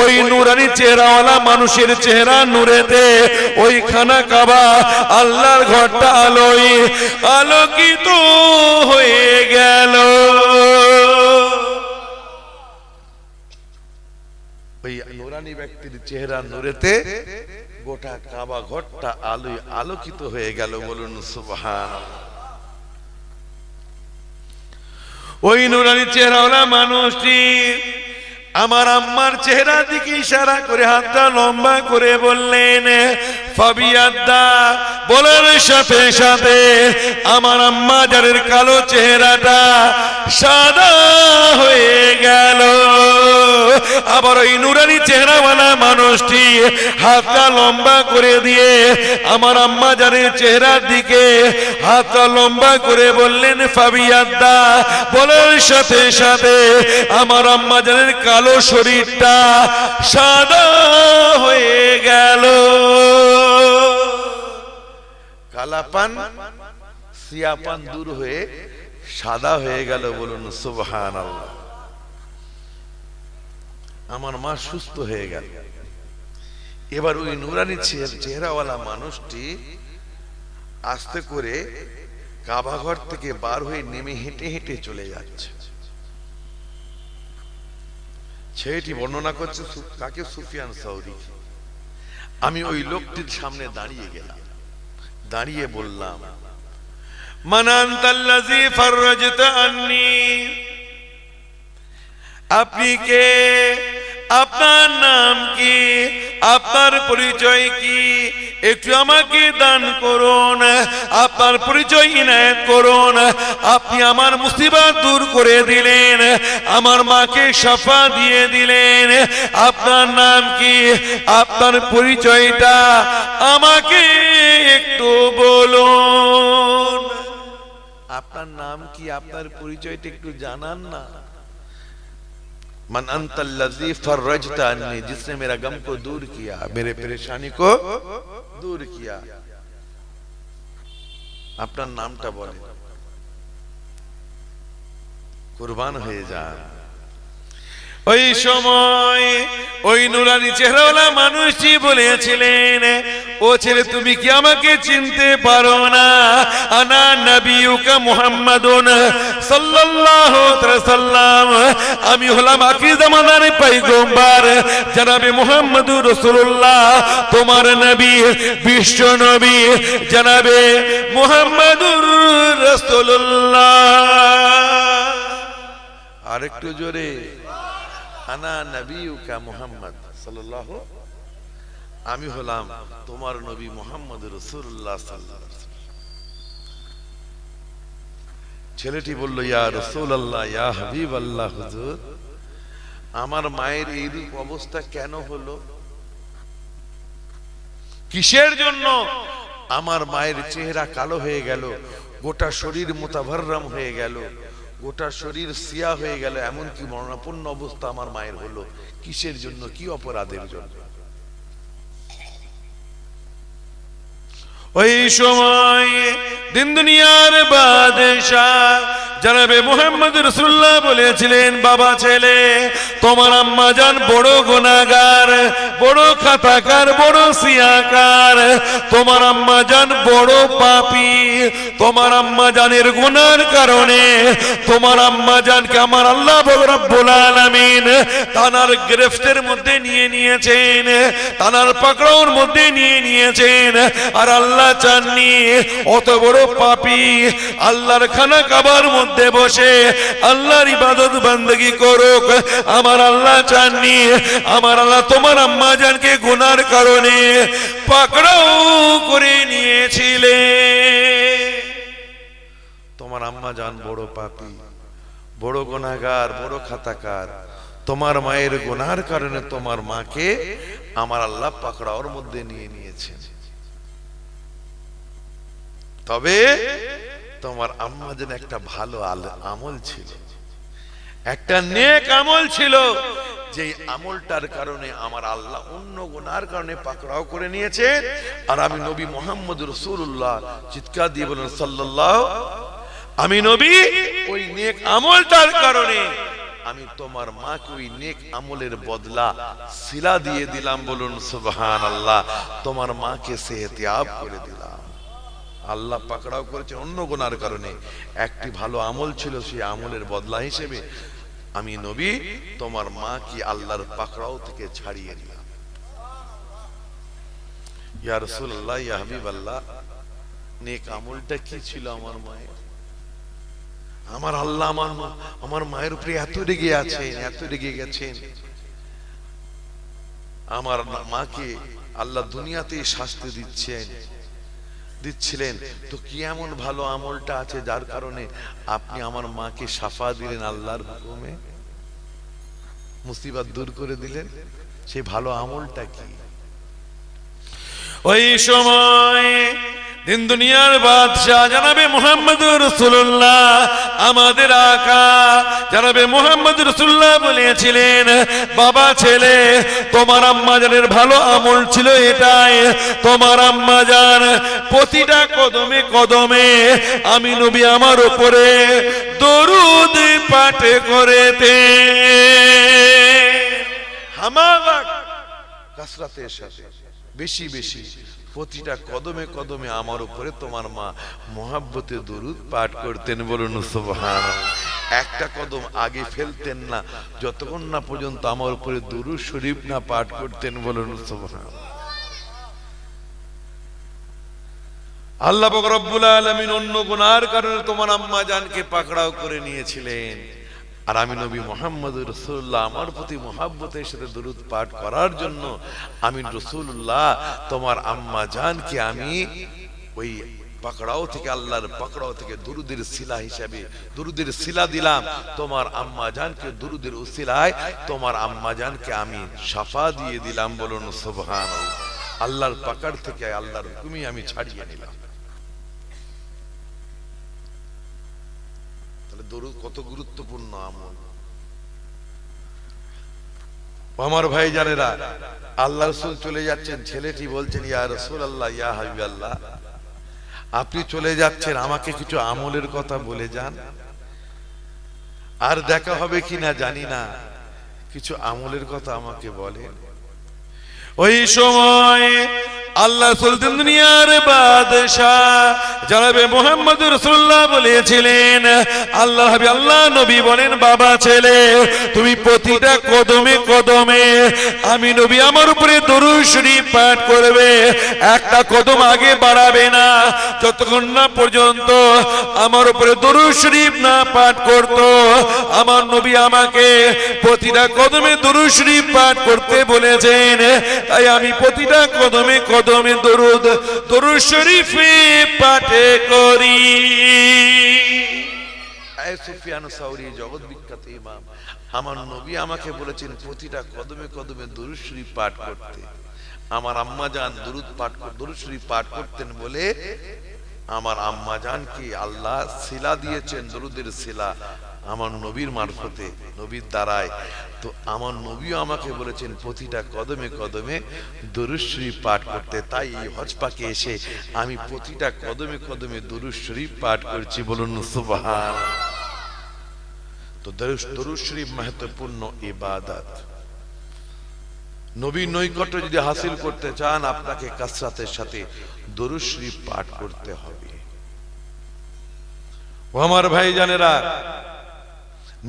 ওই নুরানি চেহারাওয়ালা মানুষের চেহারা নূরেতে ওই খানা কাবা আল্লাহর ঘরটা আলোয় আলোকিত হয়ে গেল। ওই নুরানি ব্যক্তির চেহারা নূরেতে গোটা কাবা ঘরটা আলোয় আলোকিত হয়ে গেল। বলুন সুবহানাল্লাহ। ওই নুরানি চেহারাওয়ালা মানুষটি আমার আম্মার চেহারা দিকে ইশারা করে হাতটা লম্বা করে বললেন, ফাবিয়াদ্দা। বলার সাথে সাথে আমার আম্মা যারের কালো চেহারাটা সাদা হয়ে গেল। আবার ওই নুরানি চেহারাওয়ালা মানুষটি হাতটা লম্বা করে দিয়ে আমার আম্মা যারের চেহারার দিকে হাতটা লম্বা করে বললেন, ফাবিয়াদ্দা। বলার সাথে সাথে আমার আম্মা যারের কালো শরীরটা সাদা হয়ে গেল। কালাপান সিয়াপান দূর হয়ে সাদা হয়ে গেল। বলুন সুবহানাল্লাহ। আমার মা সুস্থ হয়ে গেল। এবার ওই নুরানি চেহারাওয়ালা মানুষটি আস্তে করে কাবা ঘর থেকে বার হয়ে নেমে হেঁটে হেঁটে চলে যাচ্ছে। ছেলেটি বর্ণনা করছে, কাকে? সুফিয়ান সাউরি। আমি ওই লোকটির সামনে দাঁড়িয়ে গেলাম, দাঁড়িয়ে বললাম, মান আনতাল্লাযী ফাররাজতা আন্নী। আপনি কে? আপনার নাম কি? আপনার পরিচয় কি? একটু আমাকে দান করুন, আপনার পরিচয় ইনায়েত করুন। আপনি আমার মুসিবত দূর করে দিলেন, আমার মাকে শাফা দিয়ে দিলেন। আপনার নাম কি, আপনার পরিচয়টা আমাকে একটু বলুন। আপনার নাম কি, আপনার পরিচয়টা একটু জানান না। मन अंतल्लज़ी फर्रजता अन्नी, जिसने मेरा गम को दूर किया, मेरे परेशानी को दूर किया। আপনার নামটা বলেন, কুরবান হয়ে যান। ওই সময় ওই নুরানি চেহারাওয়ালা মানুষটি বলেছিলেন, ও ছেলে তুমি কি আমাকে চিনতে পারো না? আনা নবিয়ুকা মুহাম্মাদুন সাল্লাল্লাহু আলাইহি সাল্লাম, আমি হলাম আখির জামানার পয়গম্বর জনাবে মুহাম্মদুর রাসূলুল্লাহ, তোমার নবী, বিশ্ব নবী জনাবে মুহাম্মদুর রাসূলুল্লাহ। আরেকটু জোরে, আনা নবিয়ুকা মুহাম্মদ সাল্লাল্লাহু, আমি হলাম তোমার নবী মুহাম্মদ রাসূলুল্লাহ সাল্লাল্লাহু আলাইহি ওয়াসাল্লাম। ছেলেটি বলল, ইয়া রাসূলুল্লাহ, ইয়া হাবিবাল্লাহ, হুজুর আমার মায়ের এইরূপ অবস্থা কেন হলো? কিসের জন্য আমার মায়ের চেহারা কালো হয়ে গেল, গোটা শরীর মুতাভাররাম হয়ে গেল, গোটা শরীর সিয়া হয়ে গেল, এমনকি মরণাপন্ন অবস্থা আমার মায়ের হলো? কিসের জন্য, কি অপরাধের জন্য? ওই সময় দিন দুনিয়ার বাদশাহ জনাবে মুহাম্মদ রাসূলুল্লাহ বলেছিলেন, বাবা ছেলে, তোমার আম্মা জান বড় গুনাহগার, বড় খাতাকার, বড় সিয়াকার, তোমার আম্মা জান বড় পাপী। তোমার আম্মা জানের গুনার কারণে তোমার আম্মা জানকে আমার আল্লাহ রাব্বুল আলামিন তানার গ্রেফটের মধ্যে নিয়ে নিয়েছেন, তানার পাকড়াওর মধ্যে নিয়ে নিয়েছেন। আর আল্লাহ চাননি অত বড় পাপী আল্লাহর খানা কাবার মধ্যে বসে আল্লাহর ইবাদত বান্দেগি করুক। আমার আল্লাহ চাননি, আমার আল্লাহ তোমার আম্মা জানকে গুনার কারণে পাকড়াও করে নিয়েছিলেন। তোমার আম্মা জান বড় পাপী, বড় গুনাহগার, বড় খাতাকার। তোমার মায়ের গুনার কারণে তোমার মাকে আমার আল্লাহ পাকড়াওর মধ্যে নিয়ে নিয়েছেন। তবে তোমার আম্মা যেন একটা ভালো আমল ছিল, একটা নেক আমল ছিল, যে আমলটার কারণে আমার আল্লাহ অন্য গুনার কারণে পাকড়াও করে নিয়েছে। আর আমি নবী মুহাম্মদ রাসূলুল্লাহ, চিৎকার দিয়ে বলেন সাল্লাল্লাহু, আমি নবী ওই নেক আমলটার কারণে আমি তোমার মাকে ওই নেক আমলের বদলা সিলা দিয়ে দিলাম। বলুন সুবহানাল্লাহ। তোমার মাকে সেহতিয়াব করে দিলাম। আল্লাহ পাকড়াও করেছে অন্য গুনার কারণে, একটি ভালো আমল ছিল, সেই আমলের বদলা হিসেবে আমি নবী তোমার মা কি আল্লাহর পাকড়াও থেকে ছাড়িয়ে দিলাম। ইয়া রাসূলুল্লাহ, ইয়া হাবিবাল্লাহ, নেক আমলটা কি ছিল আমার মায়ের? আমার আল্লাহ আমার মায়ের উপরে এত রেগে আছেন, এত রেগে গেছেন। আমার মাকে আল্লাহ দুনিয়াতে শাস্তি দিচ্ছিলেন, তো কি এমন ভালো আমলটা আছে যার কারণে আপনি আমার মাকে শাফা দিলেন, আল্লাহর হুকুমে মুসিবত দূর করে দিলেন? সেই ভালো আমলটা কি? ওই সময় দিন দুনিয়ার বাদশাহ জনাবে মুহাম্মদুর রাসূলুল্লাহ, আমাদের আকা জনাবে মুহাম্মদুর রাসূলুল্লাহ বলেছিলেন, বাবা ছেলে, তোমার আম্মা জানের ভালো আমল ছিল এটাই, তোমার আম্মা জান প্রতিটা কদমে কদমে আমি নবী আমার উপরে দরুদ পাঠ করেতে হামালা কাসরাতের সাথে, বেশি বেশি, প্রতিটা কদমে কদমে আমার উপরে তোমার মা মোহাব্বতে দরুদ পাঠ করতেন। বলুন সুবহানাল্লাহ। একটা কদম আগে ফেলতেন না যতক্ষণ না পর্যন্ত আমার উপরে দরুদ শরীফ না পাঠ করতেন। বলুন সুবহানাল্লাহ। আল্লাহ পাক রব্বুল আলামিন অন্য গুনার কারণে তোমার আম্মা জানকে পাকড়াও করে নিয়েছিলেন, আর আমি নবী মুহাম্মদ রাসূলুল্লাহ আমার প্রতি মুহাব্বতের সাথে দরুদ পাঠ করার জন্য আমি রাসূলুল্লাহ তোমার আম্মা জানকে আমি ওই পাকড়াও থেকে আল্লাহর পাকড়াও থেকে দরুদের শিলা হিসাবে দরুদের শিলা দিলাম তোমার আম্মা জানকে দরুদের উসিলায় তোমার আম্মা জানকে আমি শাফা দিয়ে দিলাম। বলুন সুবহানাল্লাহ। আল্লাহর পাকড় থেকে আল্লাহর হুকুমে আমি ছাড়িয়ে নিলাম। তাহলে দরুদ কত গুরুত্বপূর্ণ আমল। আমার ভাই জানেরা, আল্লাহ রাসূল চলে যাচ্ছেন, ছেলেটি বলছেন ইয়া রাসূলুল্লাহ ইয়া হাবিবাল্লাহ আপনি চলে যাচ্ছেন, আমাকে কিছু আমলের কথা বলে যান, আর দেখা হবে কিনা জানি না, কিছু আমলের কথা আমাকে বলেন। ওই সময় আল্লাহ সুলতান দুনিয়ার বাদশাহ জনাবে মুহাম্মদ রাসূলুল্লাহ বলেছিলেন, আল্লাহ আল্লাহ নবী বলেন, বাবা ছেলে তুমি প্রতিটা কদমে কদমে আমি নবী আমার উপরে দরুদ শরীফ পাঠ করবে, একটা কদম আগে বাড়াবে না যতক্ষণ না পর্যন্ত আমার উপরে দরুদ শরীফ না পাঠ করত। আমার নবী আমাকে প্রতিটা কদমে দরুদ শরীফ পাঠ করতে বলেছেন, তাই আমি প্রতিটা কদমে কদমে দরুদ শরীফে পাঠ করি। সুফিয়ান সাউরি জগৎ বিখ্যাত ইমাম, আমার নবী আমাকে বলেছেন প্রতিটা কদমে কদমে দরুদ শরীফ পাঠ করতে। আমার আম্মা জান দরুদ শরীফ পাঠ করতেন বলে আমার আম্মা জানকে আল্লাহ শিলা দিয়েছেন, দরুদের শিলা আমার নবীর মারফতে, নবীর দ্বারায়। তো আমার নবীও আমাকে বলেছেন প্রতিটা কদমে কদমে দরুদ শরীফ পাঠ করতে। তাই এই হজ পাকে এসে আমি প্রতিটা কদমে কদমে দরুদ শরীফ পাঠ করছি। বলুন সুবহানাল্লাহ। তো দরুদ শরীফ महत्वपूर्ण ইবাদত। নবীর নৈকট্য যদি হাসিল করতে চান আপনাকে কাসরাতের সাথে দরুদ শরীফ পাঠ করতে হবে। ও আমার ভাই জানেরা,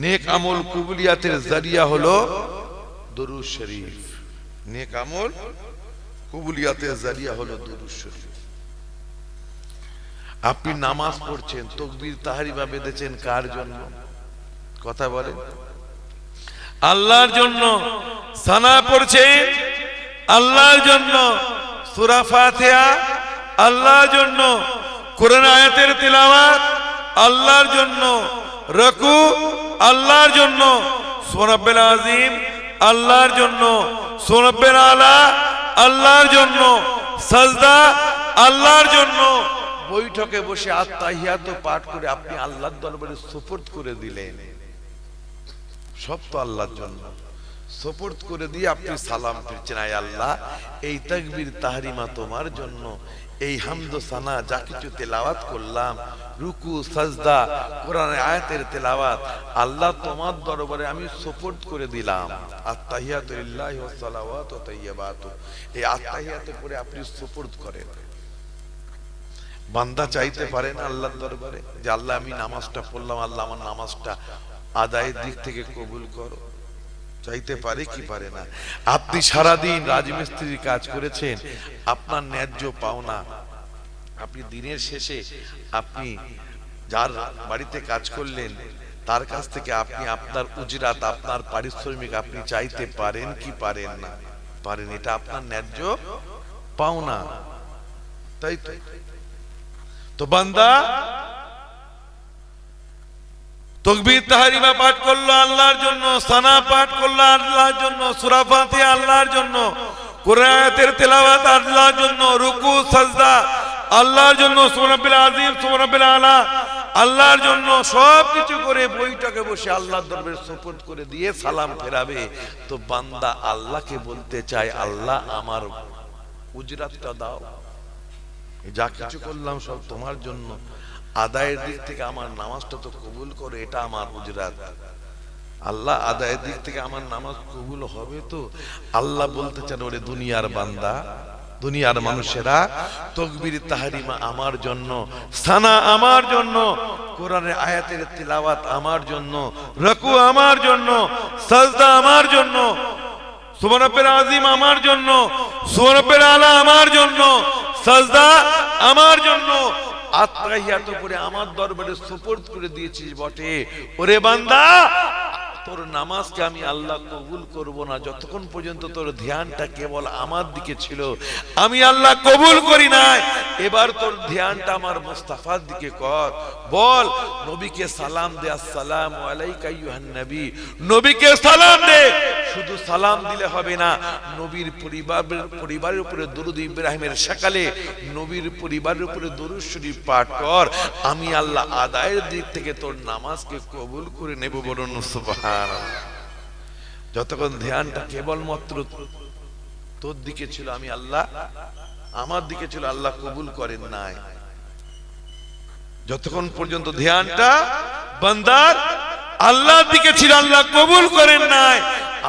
নেক আমল কবুলিয়াতের জরিয়া হলো দরুদ শরীফ। নেক আমল কবুলিয়াতের জরিয়া হলো দরুদ শরীফ। আপনি নামাজ পড়ছেন, তাকবীর তাহরিমা বেঁধেছেন কার জন্য? কথা বলেন। আল্লাহর জন্য। সানা পড়ছেন আল্লাহর জন্য, সূরা ফাতিহা আল্লাহর জন্য, কোরআন আয়াতের তিলাওয়াত আল্লাহর জন্য, রুকু আল্লাহর জন্য, সুবহান রাব্বিল আযীম আল্লাহর জন্য, সুবহান রাব্বিল আলা আল্লাহর জন্য, সাজদা আল্লাহর জন্য। বৈঠকে বসে আত্তাহিয়াত পাঠ করে আপনি আল্লাহর দরবারে সুপুর্দ করে দিলেন, সব তো আল্লাহর জন্য। সুপুর্দ করে দিয়ে আপনি সালাম ফিরছেন, আয় আল্লাহ এই তাকবীর তাহরিমা তোমার জন্য, এই হামদ সানা যা কিছু তেলাওয়াত করলাম, রুকু সাজদা কোরআনের আয়াতের তেলাওয়াত আল্লাহ তোমার দরবারে আমি সুপুর্দ করে দিলাম। আত্তাহিয়াতু লিল্লাহি ওয়াস সালাওয়াতু ওয়া তাইয়্যিবাতু, এই আত্তাহিয়াতে পড়ে আপনি সুপুর্দ করেন। বান্দা চাইতে পারে না আল্লাহর দরবারে যে আল্লাহ আমি নামাজটা পড়লাম, আল্লাহ আমার নামাজটা আদায়ের দিক থেকে কবুল করো? চাইতে পারে কি পারে না? আপনি সারাদিন রাজমিস্ত্রির কাজ করেছেন, আপনার ন্যায্য পাওনা আপনি দিনের শেষে আপনি যার বাড়িতে কাজ করলেন তার কাছ থেকে আপনি আপনার উজরাত, আপনার পারিশ্রমিক আপনি চাইতে পারেন কি পারেন না? পারেন। এটা আপনার ন্যায্য পাওনা, তাই তো? তো বান্দা তাকবীর তাহরিমা পাঠ করলো আল্লাহর জন্য, সানা পাঠ করলো আল্লাহর জন্য, সূরা ফাতিহা আল্লাহর জন্য, কোরআন আয়াতের তেলাওয়াত আল্লাহর জন্য, রুকু সাজদা আল্লাহর জন্য, সুবহান রাব্বিল আযীম সুবহান রাব্বিল আলা আল্লাহর জন্য, সবকিছু করে বৈঠকে বসে আল্লাহর দরবারে সুপুর্দ করে দিয়ে সালাম ফেরাবে। তো বান্দা আল্লাহকে বলতে চায়, আল্লাহ আমার উজরাতটা দাও, যা কিছু করলাম সব তোমার জন্য, আদায়ের দিক থেকে আমার নামাজটা তো কবুল করে, এটা আমার উজরাত। আল্লাহ আদায়ের দিক থেকে আমার নামাজ কবুল হবে তো? আল্লাহ বলতে চান, ওরে দুনিয়ার বান্দা, দুনিয়ার মানুষেরা, তাকবীর তাহরিমা আমার জন্য, সানা আমার জন্য, কোরআনের আয়াতের তিলাওয়াত আমার জন্য, রুকু আমার জন্য, সাজদা আমার জন্য, সুবহান রাব্বিল আযীম আমার জন্য, সুবহান রাব্বিল আলা আমার জন্য, সাজদা আমার জন্য, আত্তাহিয়াত করে আমার দরবারে সুপুর্দ করে দিয়েছিস বটে। ওরে বান্দা, তোর নামাজকে আমি আল্লাহ কবুল করব না যতক্ষণ পর্যন্ত তোর ধ্যানটা কেবল আমার দিকে ছিল, আমি আল্লাহ কবুল করি নাই। এবার তোর ধ্যানটা আমার মুস্তাফার দিকে কর। বল নবীকে সালাম দে, আসসালামু আলাইকা আইয়ুহান নবী। নবীকে সালাম দে। শুধু সালাম দিলে হবে না, নবীর পরিবারের উপরে দরুদ ইব্রাহিমের সকালে নবীর পরিবারের উপরে দরুদ শরীফ পাঠ কর। আমি আল্লাহ আদায়ের দিক থেকে তোর নামাজকে কবুল করে নেব। বলুন সুবহানাল্লাহ। যতক্ষণ ধ্যানটা কেবলমাত্র তোর দিকে ছিল, আমি আল্লাহ আমার দিকে ছিল, আল্লাহ কবুল করেন নাই। যতক্ষণ পর্যন্ত ধ্যানটা বান্দার আল্লাহর দিকে ছিল, আল্লাহ কবুল করেন নাই।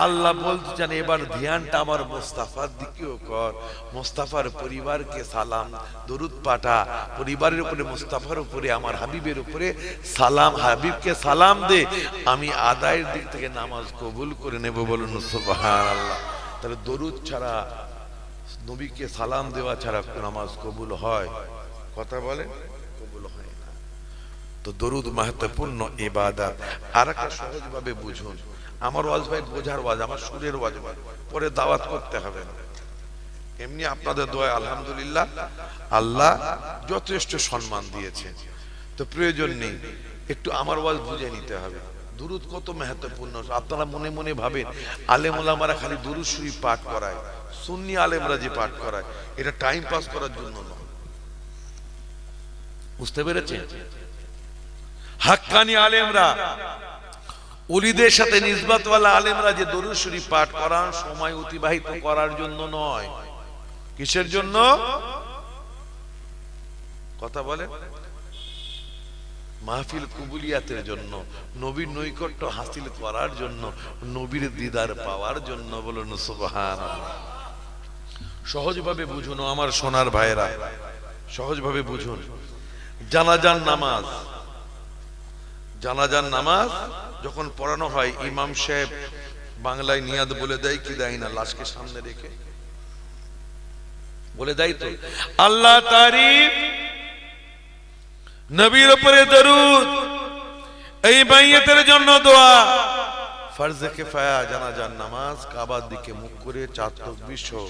আল্লাহ বলতে চান এবার ধ্যানটা আমার মুস্তাফার দিকেও কর। মুস্তাফার পরিবারকে সালাম দরুদ পাঠা, পরিবারের উপরে মুস্তাফার উপরে আমার হাবিবের উপরে সালাম, হাবিবকে সালাম দে। আমি আদায়ের দিক থেকে নামাজ কবুল করে নেব। বলুন সুবহানাল্লাহ। তাহলে দরুদ ছাড়া, নবীকে সালাম দেওয়া ছাড়া নামাজ কবুল হয়? কথা বলে কবুল হয় না। তো দরুদ মাহাত্ম্যপূর্ণ ইবাদত। আর একটা সহজ ভাবে বুঝুন, আমার ওয়াজ ভাই বোঝার ওয়াজ, আমার সুরের ওয়াজ, পরে দাওয়াত করতে হবে না। এমনি আপনাদের দোয়া আলহামদুলিল্লাহ আল্লাহ যথেষ্ট সম্মান দিয়েছে, তো প্রয়োজন নেই। একটু আমার ওয়াজ বুঝে নিতে হবে। দুরুদ কত মাহাত্ম্যপূর্ণ। আপনারা মনে মনে ভাবেন আলেম ওলামারা খালি দুরুদ শরীফ পাঠ করায়, সুন্নি আলেমরা যে পাঠ করায়, এটা টাইম পাস করার জন্য নয়। বুঝতে পেরেছেন? হাক্কানি আলেমরা, ওলিদের সাথে নিসবতওয়ালা আলেমরা যে দরুদ শরীফ পাঠ করান, সময় অতিবাহিত করার জন্য নয়। কিসের জন্য? কথা বলে মাহফিল কবুলিয়াতের জন্য, নবীর নৈকট্য হাসিল করার জন্য, নবীর দিদার পাওয়ার জন্য। বলুন সুবহানাল্লাহ। সহজভাবে বুঝুন আমার সোনার ভাইরা, সহজভাবে বুঝুন। জানাজার নামাজ, জানাজার নামাজ যখন পড়ানো হয়, ইমাম সাহেব বাংলায় নিয়াদ বলে দেয় কি দেয় না? লাশকে সামনে রেখে বলে দেয় তো, আল্লাহ তারিফ, নবীর উপরে দরুদ, এই মাইয়িতের জন্য দোয়া। ফরজে কিফায়া জানাজার নামাজ কাবার দিকে মুখ করে 4 তাকবীর সহ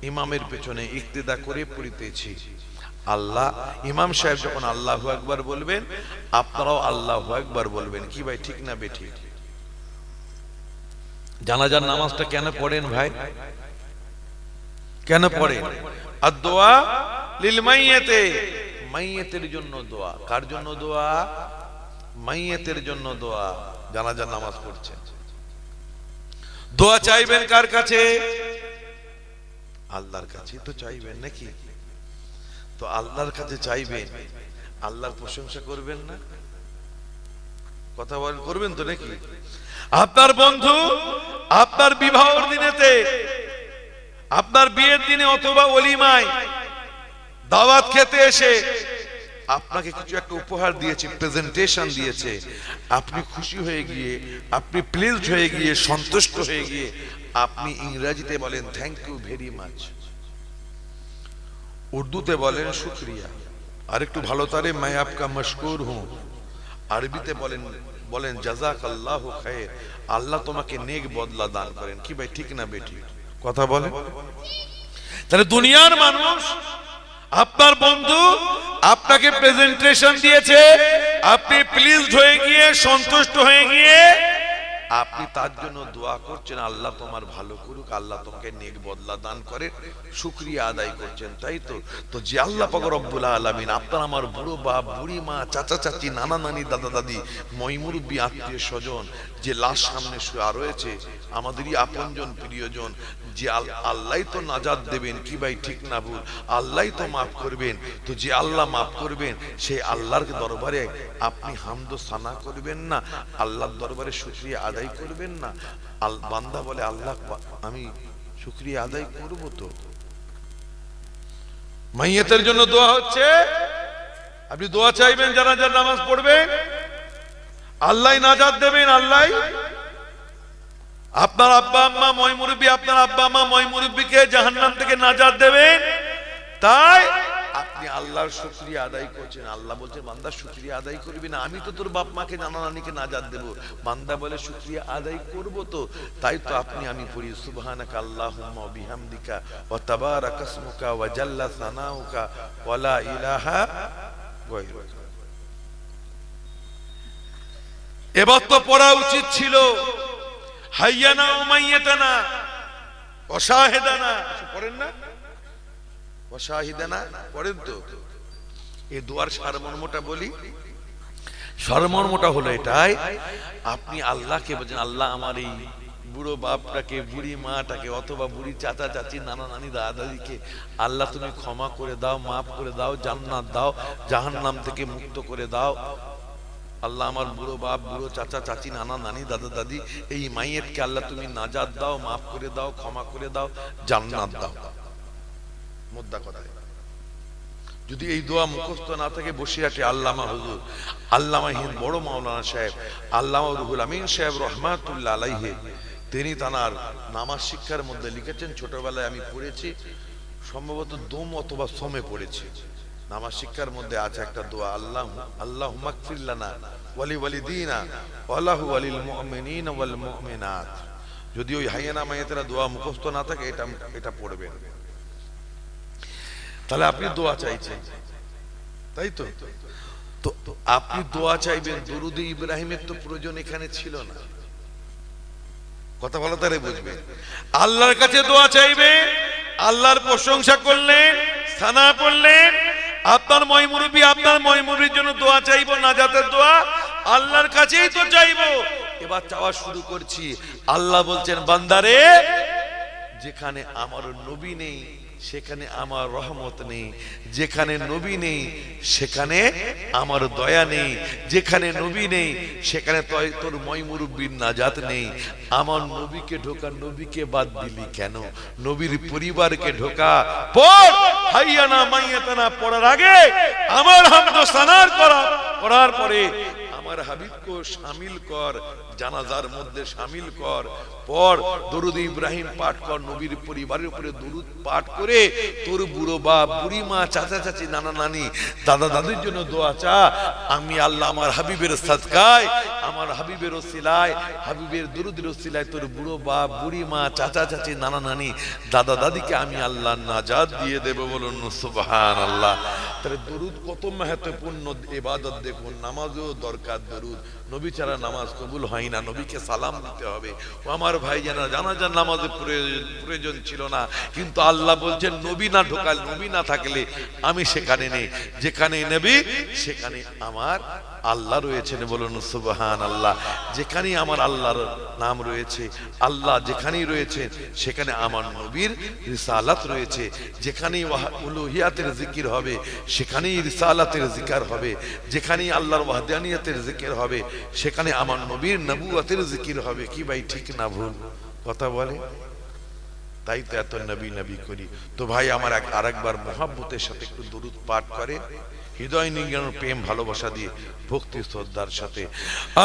ইমামের পেছনে ইক্তেদা করে পড়িতেছি। আল্লাহ, ইমাম সাহেব যখন আল্লাহু আকবার বলবেন, আপনারাও আল্লাহু আকবার বলবেন। কি ভাই, ঠিক না বেঠিক? জানাজার নামাজটা কেন পড়েন ভাই? কেন পড়েন? আর দোয়া লিল মাইয়িতে, মাইয়িতের জন্য দোয়া। কার জন্য দোয়া? মাইয়িতের জন্য দোয়া। জানাজার নামাজ পড়ছেন, দোয়া চাইবেন কার কাছে? আল্লাহর কাছে তো চাইবেন নাকি? তো আল্লাহর কাছে চাইবেন, আল্লাহর প্রশংসা করবেন না? কথা বলেন, করবেন তো নাকি? আপনার বন্ধু আপনার বিবাহের দিনেতে, আপনার বিয়ের দিনে অথবা ওলিমায় দাওয়াত খেতে এসে আপনাকে কিছু একটা উপহার দিয়েছে, প্রেজেন্টেশন দিয়েছে, আপনি খুশি হয়ে গিয়ে, আপনি প্লিজড হয়ে গিয়ে, সন্তুষ্ট হয়ে গিয়ে আপনি ইংরেজিতে বলেন থ্যাংক ইউ ভেরি মাচ, উর্দুতে বলেন শুকরিয়া, আর একটু ভালো তারে मैं आपका मशकूर हूं, আরবিতে বলেন জাযাকাল্লাহু খায়র, আল্লাহ তোমাকে নেক বদলা দান করেন। কি ভাই, ঠিক না বেঠিক? কথা বলে। তাহলে দুনিয়ার মানুষ, আপনার বন্ধু আপনাকে প্রেজেন্টেশন দিয়েছে, আপনি প্লিজড হয়ে গিয়ে, সন্তুষ্ট হয়ে গিয়ে আপনি তার জন্য দোয়া করছেন, আল্লাহ তোমার ভালো করুক, আল্লাহ তোমাকে নেক বদলা দান করে, শুকরিয়া আদায় করছেন, তাই তো? তো যে আল্লাহ পাক রব্বুল আলামিন আপনার আমার বুড়ো বাপ, বুড়ি মা, চাচা চাচি, নানা নানি, দাদা দাদি, ময়মুরব্বী, আত্মীয় স্বজন, যে লাশ সামনে শুয়ে রয়েছে, আমাদেরই আপনজন, প্রিয়জন, যে আল্লাহই তো নাজাত দেবেন। কি ভাই, ঠিক না ভুল? আল্লাহই তো মাফ করবেন। তো যে আল্লাহ মাফ করবেন, সেই আল্লাহর দরবারে আপনি হামদ ও সানা করবেন না? আল্লাহর দরবারে শুকরিয়া আদায় করবেন না? বান্দা বলে আল্লাহ আমি শুকরিয়া আদায় করব। তো মাইয়িতের জন্য দোয়া হচ্ছে, আপনি দোয়া চাইবেন, জানাজার নামাজ পড়বেন, আল্লাহই নাজাত দেবেন, আল্লাহই আপনার আব্বা আম্মা ময়মুরব্বী, আপনার আব্বা আম্মা ময়মুরব্বীকে জাহান্নাম থেকে নাজাত দেবেন। তাই আপনি আল্লাহর শুকরিয়া আদায় করছেন। আল্লাহ বলছে বান্দা শুকরিয়া আদায় করবি না, আমি তো তোর বাপ মাকে নানা নানিকে নাজাত দেব। বান্দা বলে শুকরিয়া আদায় করব তো, তাই তো আপনি আমি পড়ি সুবহানাকা আল্লাহুম্মা ওয়া বিহামদিকা ওয়া তাবারাকা ইসমুকা ওয়া জাল্লা সানাউকা ওয়া লা ইলাহা গায়রুকা। এবার তো পড়া উচিত ছিল হাইয়ানা ওয়া মাইয়াতানা ওয়া শাহিদানা, পড়েন না? ওয়া শাহিদানা পড়েন তো। এই দোয়ার সারমর্মটা বলি। সারমর্মটা হলো এটাই, আপনি আল্লাহকে বলছেন আল্লাহ আমার এই বুড়ো বাপটাকে, বুড়ি মাটাকে, অথবা বুড়ি চাচা চাচি, নানা নানি, দাদা দাদিকে আল্লাহ তুমি ক্ষমা করে দাও, মাফ করে দাও, জান্নাত দাও, জাহান্নাম থেকে মুক্ত করে দাও। আল্লাহ আমার বুড়ো বাপ, বুড়ো চাচা চাচি, নানা নানি, দাদা দাদি, এই মাইয়েতকে আল্লাহ তুমি নাজাত দাও, মাফ করে দাও, ক্ষমা করে দাও, জান্নাত দাও। মুদ্রা কথা। যদি এই দোয়া মুখস্থ না থাকে বসে আছে আল্লামা হুজুর, আল্লামা হিন্দ বড় মাওলানা সাহেব, আল্লামা রুহুল আমিন সাহেব রহমাতুল্লাহ আলাইহি, তিনি তানার নামাজ শিক্ষার মধ্যে লিখেছেন, ছোটবেলায় আমি পড়েছি, সম্ভবত দোম অথবা সোমে পড়েছি। নামাজ শিক্ষার মধ্যে আছে একটা দোয়া, আল্লাহুম্মা গফির লানা ওয়া লিওয়ালিদিনা ওয়া লাহু ওয়ালিল মুমিনিনা ওয়াল মুমিনাত। যদি ওই হাইয়ানা মাইয়াতেরা দোয়া মুখস্থ না থাকে এটা পড়বেন। তাহলে আপনি দোয়া চাইছেন, তাই তো? তো আপনি দোয়া চাইবেন, দুরুদে ইব্রাহিমের তো প্রয়োজন এখানে ছিল না। কথা ভালো তারে বুঝবেন। আল্লাহর কাছে দোয়া চাইবে, আল্লাহর প্রশংসা করলেন, সানা করলেন, আপনার ময়মুরবি, আপনার ময়মুরবির জন্য দোয়া চাইবো, নাজাতের দোয়া আল্লাহর কাছেই তো চাইবো। এবার চাওয়া শুরু করছি। আল্লাহ বলছেন বান্দারে, যেখানে আমার নবী নেই সেখানে আমার রহমত নেই, যেখানে নবী নেই সেখানে আমার দয়া নেই, যেখানে নবী নেই সেখানে তোর ময়মুরব্বির নাজাত নেই। আমার নবীকে ঢোকা, নবীকে বাদ দিলি কেন? নবীর পরিবারকে ঢোকা। পড় হাইয়ানা মাইয়াতানা পড়ার আগে আমার হামদ সানার করার পরে আমার হাবিবকে শামিল কর, জানাজার মধ্যে শামিল কর। পড় দরুদ ইব্রাহিম পাঠ কর, নবীর পরিবারের উপরে দরুদ পাঠ করে তোর বুড়ো বাপ, বুড়ি মা, চাচা চাচি, নানা নানি, দাদা দাদির জন্য দোয়া চা। আমি আল্লাহ আমার হাবিবের সাদকায়, আমার হাবিবের ওসিলায়, হাবিবের দরুদের ওসিলায় তোর বুড়ো বাপ, বুড়ি মা, চাচা চাচি, নানা নানি, দাদা দাদিকে আমি আল্লাহ নাজাত দিয়ে দেব। বলুন সুবহানাল্লাহ। তাহলে দরুদ কত महत्वपूर्ण ইবাদত দেখুন। নামাজও দরকার দরুদ, নবী ছাড়া নামাজ কবুল হয় না, নবীকে সালাম দিতে হবে। ও আমার ভাই জানা, জানাজার নামাজের প্রয়োজন ছিল না, কিন্তু আল্লাহ বলছেন নবী না ঢোকালে, নবী না থাকলে আমি সেখানে নেই, যেখানে নবী সেখানে আমার আল্লাহ রয়েছেন। বলুন সুবহানাল্লাহ। যেখানেই আমার আল্লাহর নাম রয়েছে, আল্লাহ যেখানেই রয়েছে সেখানে আমার নবীর রিসালাত রয়েছে। যেখানেই উলুহিয়াতের জিকির হবে সেখানেই রিসালাতের জিকির হবে, যেখানেই আল্লাহর ওয়াহদানিয়তের জিকির হবে সেখানে আমার নবীর নবুয়তের জিকির হবে। কি ভাই ঠিক না ভুল কথা বলে? তাই তো এত নবী নবী করি। তো ভাই আমার আরেকবার মহব্বতের সাথে একটু দরুদ পাঠ করে, হৃদয় নিংড়ানোর প্রেম ভালোবাসা দিয়ে, ভক্তি শ্রদ্ধার সাথে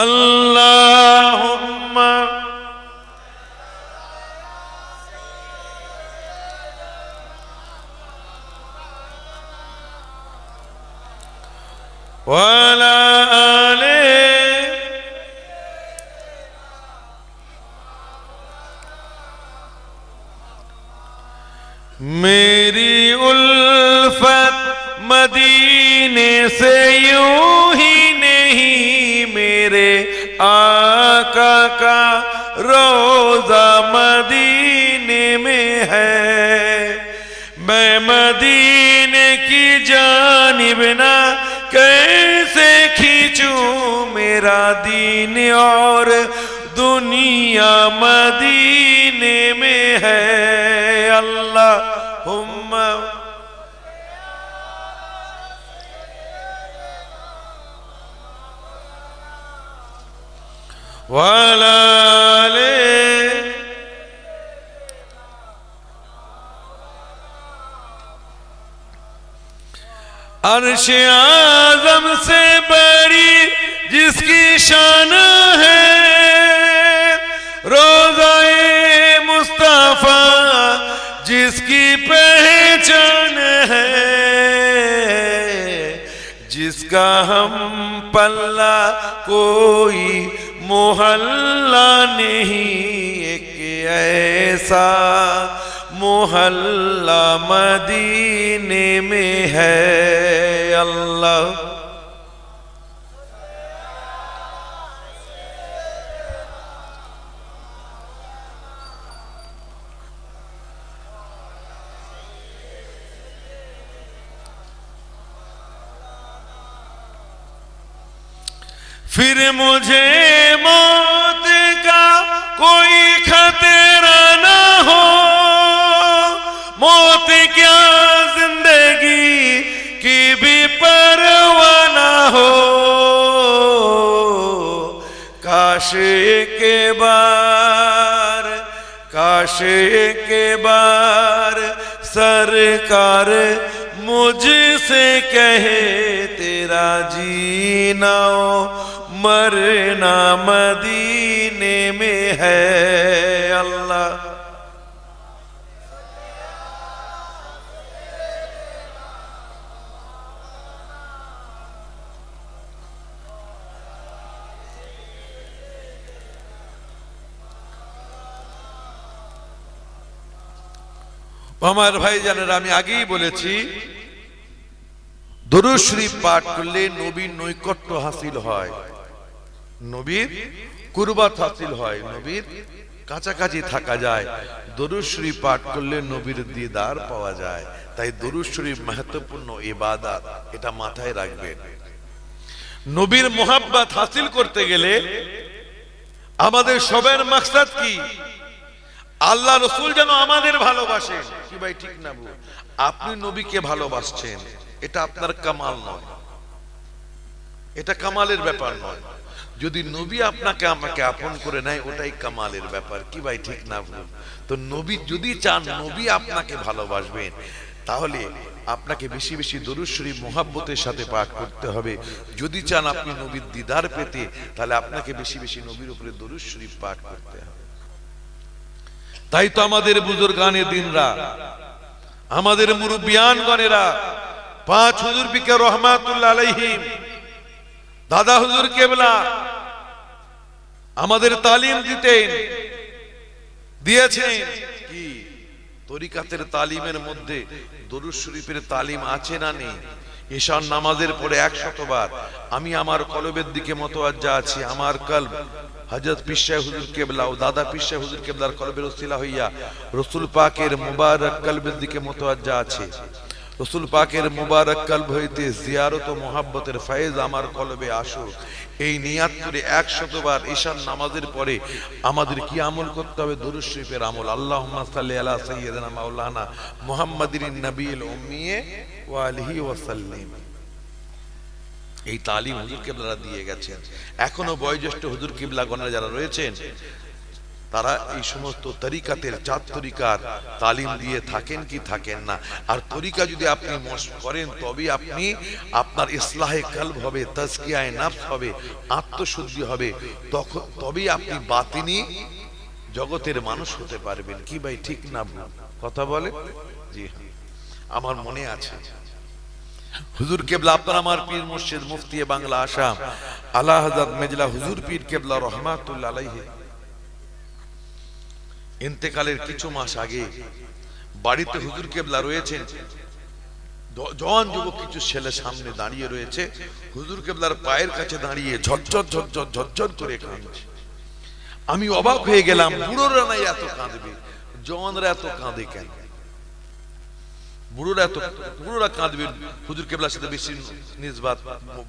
আল্লাহুম্মা ওয়ালা আলে मेरी उल्फत मदीने से यूं ही नहीं, मेरे आका का रोजा मदीने में है। मैं मदीने की जानिब ना कैसे खींचूं मेरा दीन, और दुनिया मदीने में है। अल्लाहुम्मा वाला ले अर्श आज़म से बड़ी जिसकी शान है, रोज़ाए मुस्तफा जिसकी पहचान है। जिसका हम पल्ला कोई मोहल्ला नहीं, एक ऐसा मोहल्ला मदीने में है। अल्लाह फिर मुझे मौत का कोई खतरा ना हो, मौत क्या जिंदगी की भी परवाह ना हो। काश के बार सरकार मुझसे कहे तेरा जीना मरना मदीने में है। अल्लाह আমার ভাই জানেরা, আমি আগেই বলেছি দরুদ শরীফ পাঠ করলে নবীর নৈকট্য হাসিল হয়, নবীর কুরবাত হাসিল হয়, নবীর কাছাকাছি থাকা যায়। দরুদ শরীফ পাঠ করলে নবীর দিদার পাওয়া যায়। তাই দরুদ শরীফ महत्वपूर्ण ইবাদত, এটা মাথায় রাখবেন। নবীর মোহাব্বত হাসিল করতে গেলে আমাদের সবার মাকসাদ কি? আল্লাহ রাসূল যেন আমাদের ভালোবাসেন। কি ভাই ঠিক না বল? আপনি নবীকে ভালোবাসছেন, এটা আপনার কামাল নয়, এটা কামালের ব্যাপার নয়। যদি নবী আপনাকে আমাকে আপন করে নেয়, ওটাই কামালের ব্যাপার। কি ভাই ঠিক না বল? তো নবী যদি চান নবী আপনাকে ভালোবাসবেন, তাহলে আপনাকে বেশি বেশি দরুদ শরীফ মোহাব্বতের সাথে পাঠ করতে হবে। যদি চান আপনি নবীর দিদার পেতে, তাহলে আপনাকে বেশি বেশি নবীর উপরে দরুদ শরীফ পাঠ করতে হবে। তাই তো আমাদের বুজুর্গানে দিনরা, আমাদের মুরব্বিয়ানগণেরা, পাঁচ হুজুর পিকে রহমাতুল্লাহ আলাইহিম, দাদা হুজুর কেবলা আমাদের তালিম দিয়েছেন। কি তরিকাতের তালিমের মধ্যে দরুদ শরীফের তালিম আছে না নেই? ঈশান নামাজের পরে 100 বার আমি আমার কলবের দিকে মতওয়াজ্জা আছি, আমার কলব হযরত পীর সাহেব হুজুর কেবলা ও দাদা পীর সাহেব হুজুর কেবলার কলবের ওসিলা হইয়া রাসূল পাকের মুবারক কলবের দিকে মতওয়াজ্জা আছে। রাসূল পাকের মুবারক কলব হইতে জিয়ারত ও মুহাব্বতের ফয়েজ আমার কলবে আসুক, এই নিয়াত করে 100 বার ঈশান নামাজের পরে আমাদের কি আমল করতে হবে? দরুদ শরীফের আমল। আল্লাহুম্মা সাল্লি আলা সাইয়্যিদিনা মাওলানা মুহাম্মাদিন নবিয়্যিল উম্মিয়্যি ওয়া আলিহি ওয়া সাল্লিম। এই তালিম হুজুর কেবলারা দিয়ে গেছেন। এখনো বয়োজ্যেষ্ঠ হুজুর কিবলাগণেরা যারা রয়েছেন, তারা এই সমস্ত তরিকাতের 4 তরিকার তালিম দিয়ে থাকেন কি থাকেন না। আর তরিকা যদি আপনি মশক করেন, তবে আপনি আপনার ইসলাহে কলব হবে, তাজকিয়ায়ে নফস হবে, আত্মশুদ্ধি হবে, তবেই আপনি বাতিনি জগতের মানুষ হতে পারবেন। কি ভাই ঠিক না কথা বলে? জি হ্যাঁ, আমার মনে আছে হুজুর কেবলা, আপনার আমার পীর মুর্শিদ মুফতি বাংলা আসাম আলা হযরত মেজলা হুজুর পীর কেবলা রহমাতুল্লাহ আলাইহি ইন্তেকালের কিছু মাস আগে বাড়িতে হুজুর কেবলা রয়েছেন, জওয়ান যুবক কিছু ছেলে সামনে দাঁড়িয়ে রয়েছে, হুজুর কেবলার পায়ের কাছে দাঁড়িয়ে ঝরঝর ঝরঝর ঝরঝর করে কাঁদছে। আমি অবাক হয়ে গেলাম, বুড়োরা নাই এত কাঁদবে, জওয়ানরা এত কাঁদে কেন? বুড়োরা কাঁদবেন, হুজুর কেবলার সাথে বেশি নিসবাত,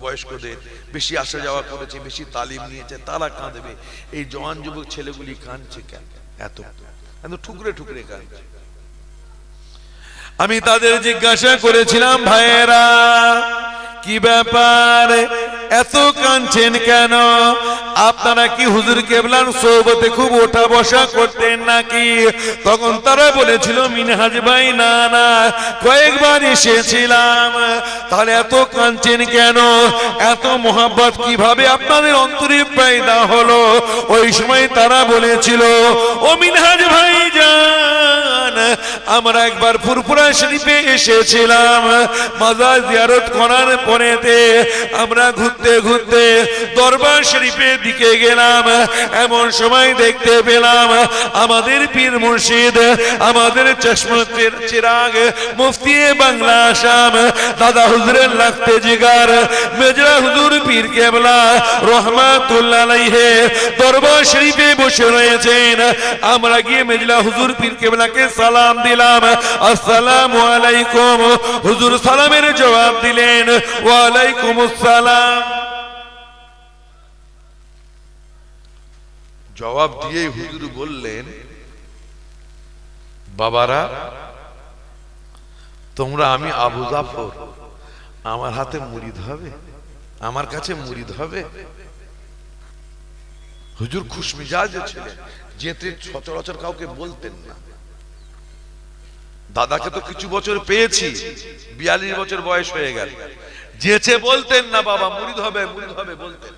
বয়স্কদের বেশি আসা যাওয়া করেছে, বেশি তালিম নিয়েছে, তারা কাঁদবে। এই জওয়ান যুবক ছেলেগুলি কাঁদছে কেন? এত ঠুকরে ঠুকরে কাঁদছে। আমি তাদের জিজ্ঞাসা করেছিলাম, ভাইয়েরা কি ব্যাপার, এত কাঁদছেন কেন? আপনারা কি হুজুর কেবলার সোহবতে খুব ওঠা বসা করতেন নাকি? তখন তারা বলেছিল, মিনহাজ ভাই না না, কয়েকবার এসেছিলাম। তাহলে এত কাঁদছেন কেন? এত মোহাব্বত কিভাবে আপনাদের অন্তরে পয়দা হলো? ওই সময় তারা বলেছিল, ও মিনহাজ ভাই জান, আমরা একবার ফুরফুরা শরীফে এসেছিলাম, মাজার জিয়ারত করার পরেতে আমরা ঘুরতে ঘুরতে দরবার শরীফের দিকে গেলাম। এমন সময় দেখতে পেলাম আমাদের পীর মুর্শিদ, আমাদের চশমতের চিরাগ, মুফতি বাংলা আসাম দাদা হুজুরের লাগতে জিগার মেজরা হুজুর পীর কেবলা রহমাতুল্লাহ আলাইহি দরবার শরীফে বসে রয়েছেন। আমরা গিয়ে মেজলা হুজুর পীর কেবলাকে সালাম দিলাম, আসসালামু আলাইকুম। হুজুর সালামের জবাব দিলেন ওয়া আলাইকুমুস সালাম। জবাব দিয়ে হুজুর বললেন, বাবারা তোমরা, আমি আবু জাফর, আমার হাতে মুরিদ হবে, আমার কাছে মুরিদ হবে? হুজুর খুশমিজাজ ছিলেন, যেতে সচরাচর কাউকে বলতেন না। দাদাকে তো কিছু বছর পেয়েছি, 42 বছর বয়স হয়ে গেল, যেচে বলতেন না বাবা মুরিদ হবে, মুরিদ হবে বলতেন।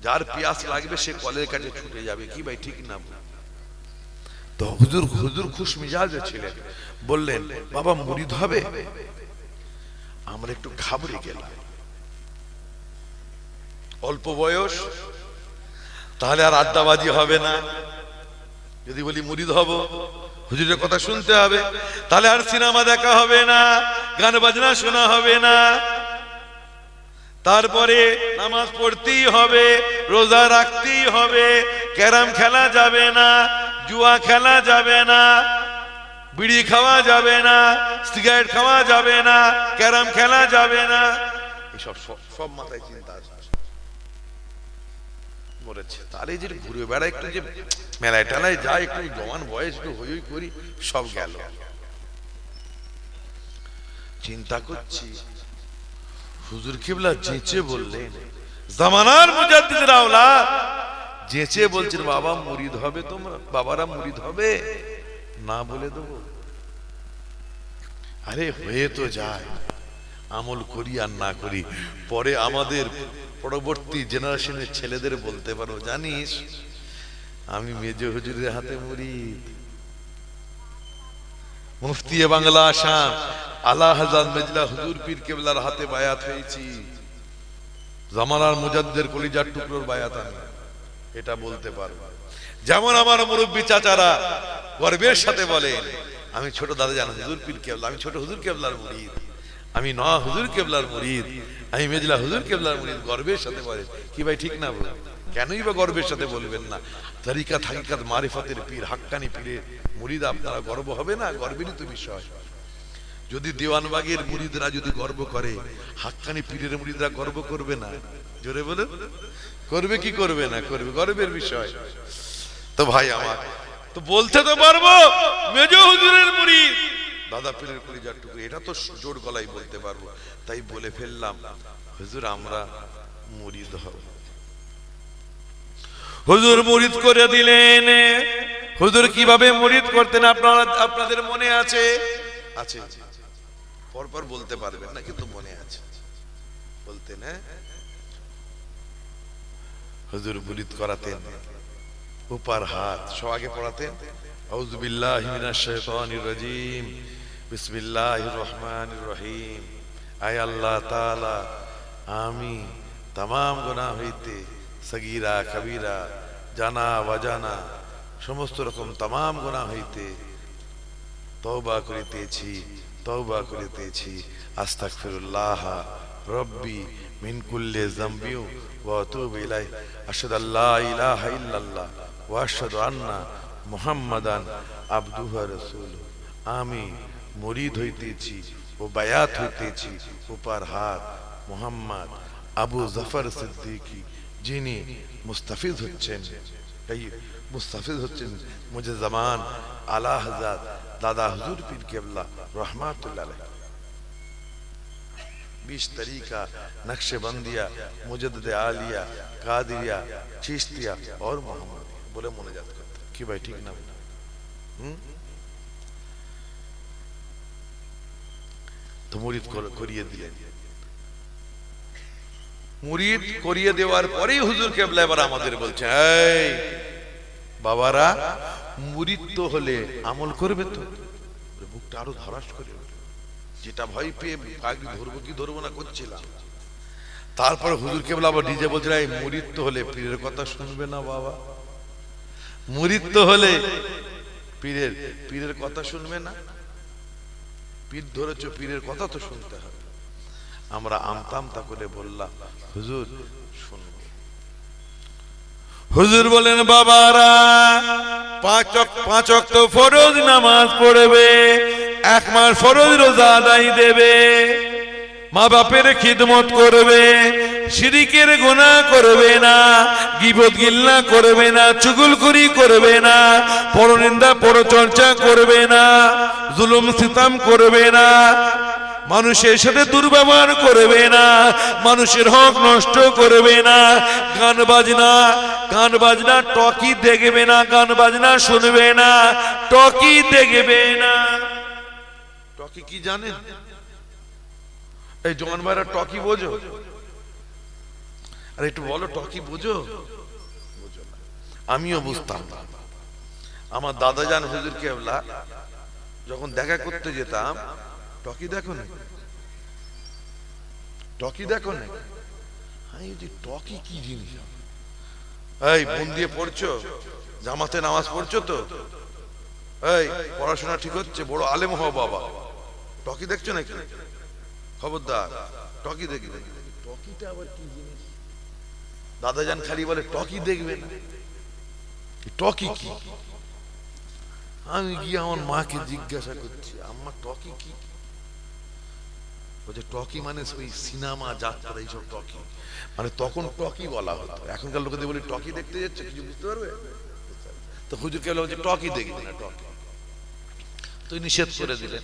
যার পিয়াস লাগবে সে কলের কাছে ছুটে যাবে, কি ভাই ঠিক না? তো হুজুর খুশমিজাজ ছিলেন, বললেন বাবা মুরিদ হবে। আমরা একটু ঘাবড়ে গেলাম, অল্প বয়স, তাহলে আর আড্ডাবাজি হবে না। যদি বলি মুরিদ হব, হুজুরের কথা শুনতে হবে, তাহলে আর সিনেমা দেখা হবে না, গান বাজনা শোনা হবে না, তারপরে নামাজ পড়তেই হবে, রোজা রাখতেই হবে, ক্যারাম খেলা যাবে না, জুয়া খেলা যাবে না, বিড়ি খাওয়া যাবে না, সিগারেট খাওয়া যাবে না, ক্যারাম খেলা যাবে না, এসব সব মাথায় চিন্তা আছে। তাহলে যে ঘুরে বেড়া, একটু যে মেলায় টেলায় যায়, একটু জওয়ান বয়স, একটু হই হই করি, সব গেল। চিন্তা করছি, হুজুর কিবলা যেচে বললেন, জামানার মুজাদ্দিদের আওলাদ যেচে বলছেন বাবা মুরিদ হবে, তোমরা বাবারা মুরিদ হবে, না বলে দেবো? আরে হয়ে তো যায়, আমল করি আর না করি, পরে আমাদের পরবর্তী জেনারেশনের ছেলেদের বলতে পারো, জানিস আমি মেজো হুজুরের হাতে মুরিদ, মুফতি বাংলা আসাম আলা হাজার মেজলা হুজুর পীর কেবলার হাতে বায়াত হয়েছি, জামানার মুজাদ্দিদের কলিজার টুকরোর বায়াত আমি, এটা বলতে পারবো। যেমন আমার মুরব্বী চাচারা গর্বের সাথে বলেন, আমি ছোট দাদা জান হুজুর পীর কেবলা, আমি ছোট হুজুর কেবলার মুরিদ, আমি নয়া হুজুর কেবলার মুরিদ, আমি মেজলা হুজুর কেবলার মুরিদ, গর্বের সাথে বলেন। কি ভাই ঠিক না? বলেন কেনই বা গর্বের সাথে বলবেন না? তরিকা হাকিকাত মারিফতের পীর, হাক্কানি পীরের মুরিদ আপনারা গর্ব হবে না? গর্বেরই তো বিষয়। যদি দেওয়ানবাগের মুরিদরা যদি গর্ব করে, হাক্কানি পীরের মুরিদরা গর্ব করবে না? জোরে বলেন, করবে কি করবে না? করবে, গর্বের বিষয়। তো ভাই আমার তো বলতে তো পারবো মেজো হুজুরের মুরিদ, দাদা পীরের কলিজার টুকরো, এটা তো জোর গলায় বলতে পারবো। তাই বলে ফেললাম, হুজুর আমরা মুরিদ হব। হুজুর মুরিদ করে দিলেন। হুজুর কিভাবে মুরিদ করতেন আপনারা, আপনাদের মনে আছে? আছে, পরপর বলতে পারবেন না, কিন্তু মনে আছে, বলতেন। হ্যাঁ, হুজুর মুরিদ করাতেন, উপর হাত সব আগে পড়াতেন, আউযু বিল্লাহি মিনাশ শাইতানির রাজিম, বিসমিল্লাহির রহমানির রহিম। আয় আল্লাহ তাআলা, আমি तमाम গুনাহ হইতে সগীরা কবিরা, জানা অজানা সমস্ত রকম तमाम গুনাহ হইতে তওবা করিতেছি, তওবা করিতেছি। আস্তাগফিরুল্লাহ রব্বি মিন কুল্লি যামবি ওয়া আতুবু ইলাইহি, আশহাদু আল্লা ইলাহা ইল্লাল্লাহ ওয়া আশহাদু আন্না মুহাম্মাদান আবদুহু ওয়া রাসূলুহু। আমি মুরিদ হইতেছি ও বায়াত হইতেছি, উপর হাত মুহাম্মদ আবু জাফর সিদ্দিকী, যিনি মুস্তাফিজ হচ্ছেন, এই মুস্তাফিজ হচ্ছেন মুজে জামান আলা হযরত দাদা হুজুর পীর কেবলা রহমাতুল্লাহ আলাইহি। 20 तरीका नक्शबंदिया, मुजद्दिद आलिया, कादिरिया, चिश्तिया और मोहम्मद बोले मुनाजात करते। कि भाई ठीक ना? तो मुरीद करिए दिलेन। मुरीद करिए देवार परेই হুজুর কেবলা এবার আমাদের বলছে, এই বাবারা মুরিদ হলে আমল করবে তো? বুকটা আরো ধরাস করে উঠল। যেটা ভয় পেয়ে পাগড়ি ধরবো কি ধরবো না করছিলাম, তারপরে হুজুর কেবল আবার ডিজে বলছিল এই মুরিদ হলে পীরের কথা শুনবে না বাবা, মুরিদ হলে পীরের কথা শুনবে না, পীর ধরেছ পীরের কথা তো শুনতে হবে। আমরা আমতা আমতা করে বললাম হুজুর শুনবো। হুজুর বলেন বাবারা পাঁচ ওয়াক্ত ফরজ নামাজ পড়বে, 1 মাস ফরজ রোজা আদায় দেবে, মা বাপের খিদমত করবে, শিরিকের গুনাহ করবে না, গীবত গিল্লা করবে না, চুগলখড়ি করবে না, পরনিন্দা পরচর্চা করবে না, জুলুম সিতাম করবে না, মানুষের সাথে দুর্ব্যবহার করবে না, মানুষের হক নষ্ট করবে না, গান বাজনা টকি দেখবে না, গান বাজনা শুনবে না, টকি দেখবে না। টকি কি জানেন? এই জোয়ান ভাইরা টকি বোঝো? আরে একটু বলো টকি বোঝো? বুঝো না। আমিও বুঝতাম না। আমার দাদা জান হুজুর কেবলা যখন দেখা করতে যেতাম, টকি দেখো না, টকি দেখো না, টকি কি জিনিস? এই মন দিয়ে পড়ছো, জামাতে নামাজ পড়ছো তো? এই পড়াশোনা ঠিক হচ্ছে, বড় আলেম হও বাবা, টকি দেখছো নাকি? খবরদার, টকি দেখবে। টকিটা আবার কি জিনিস? দাদা জান খালি বলে টকি দেখবে না, টকি কি? আমি গিয়ে আমার মাকে জিজ্ঞাসা করছি, আম্মা টকি কি? বলছে টকি মানে ওই সিনেমা যাত্রা এইসব টকি, মানে তখন টকি বলা হতো। এখনকার লোকেদের বলি টকি দেখতে যাচ্ছে, কিছু বুঝতে পারবে? তো হুজুর কেবল বলছে টকি দেখবে না, টকি তুই নিষেধ করে দিলেন।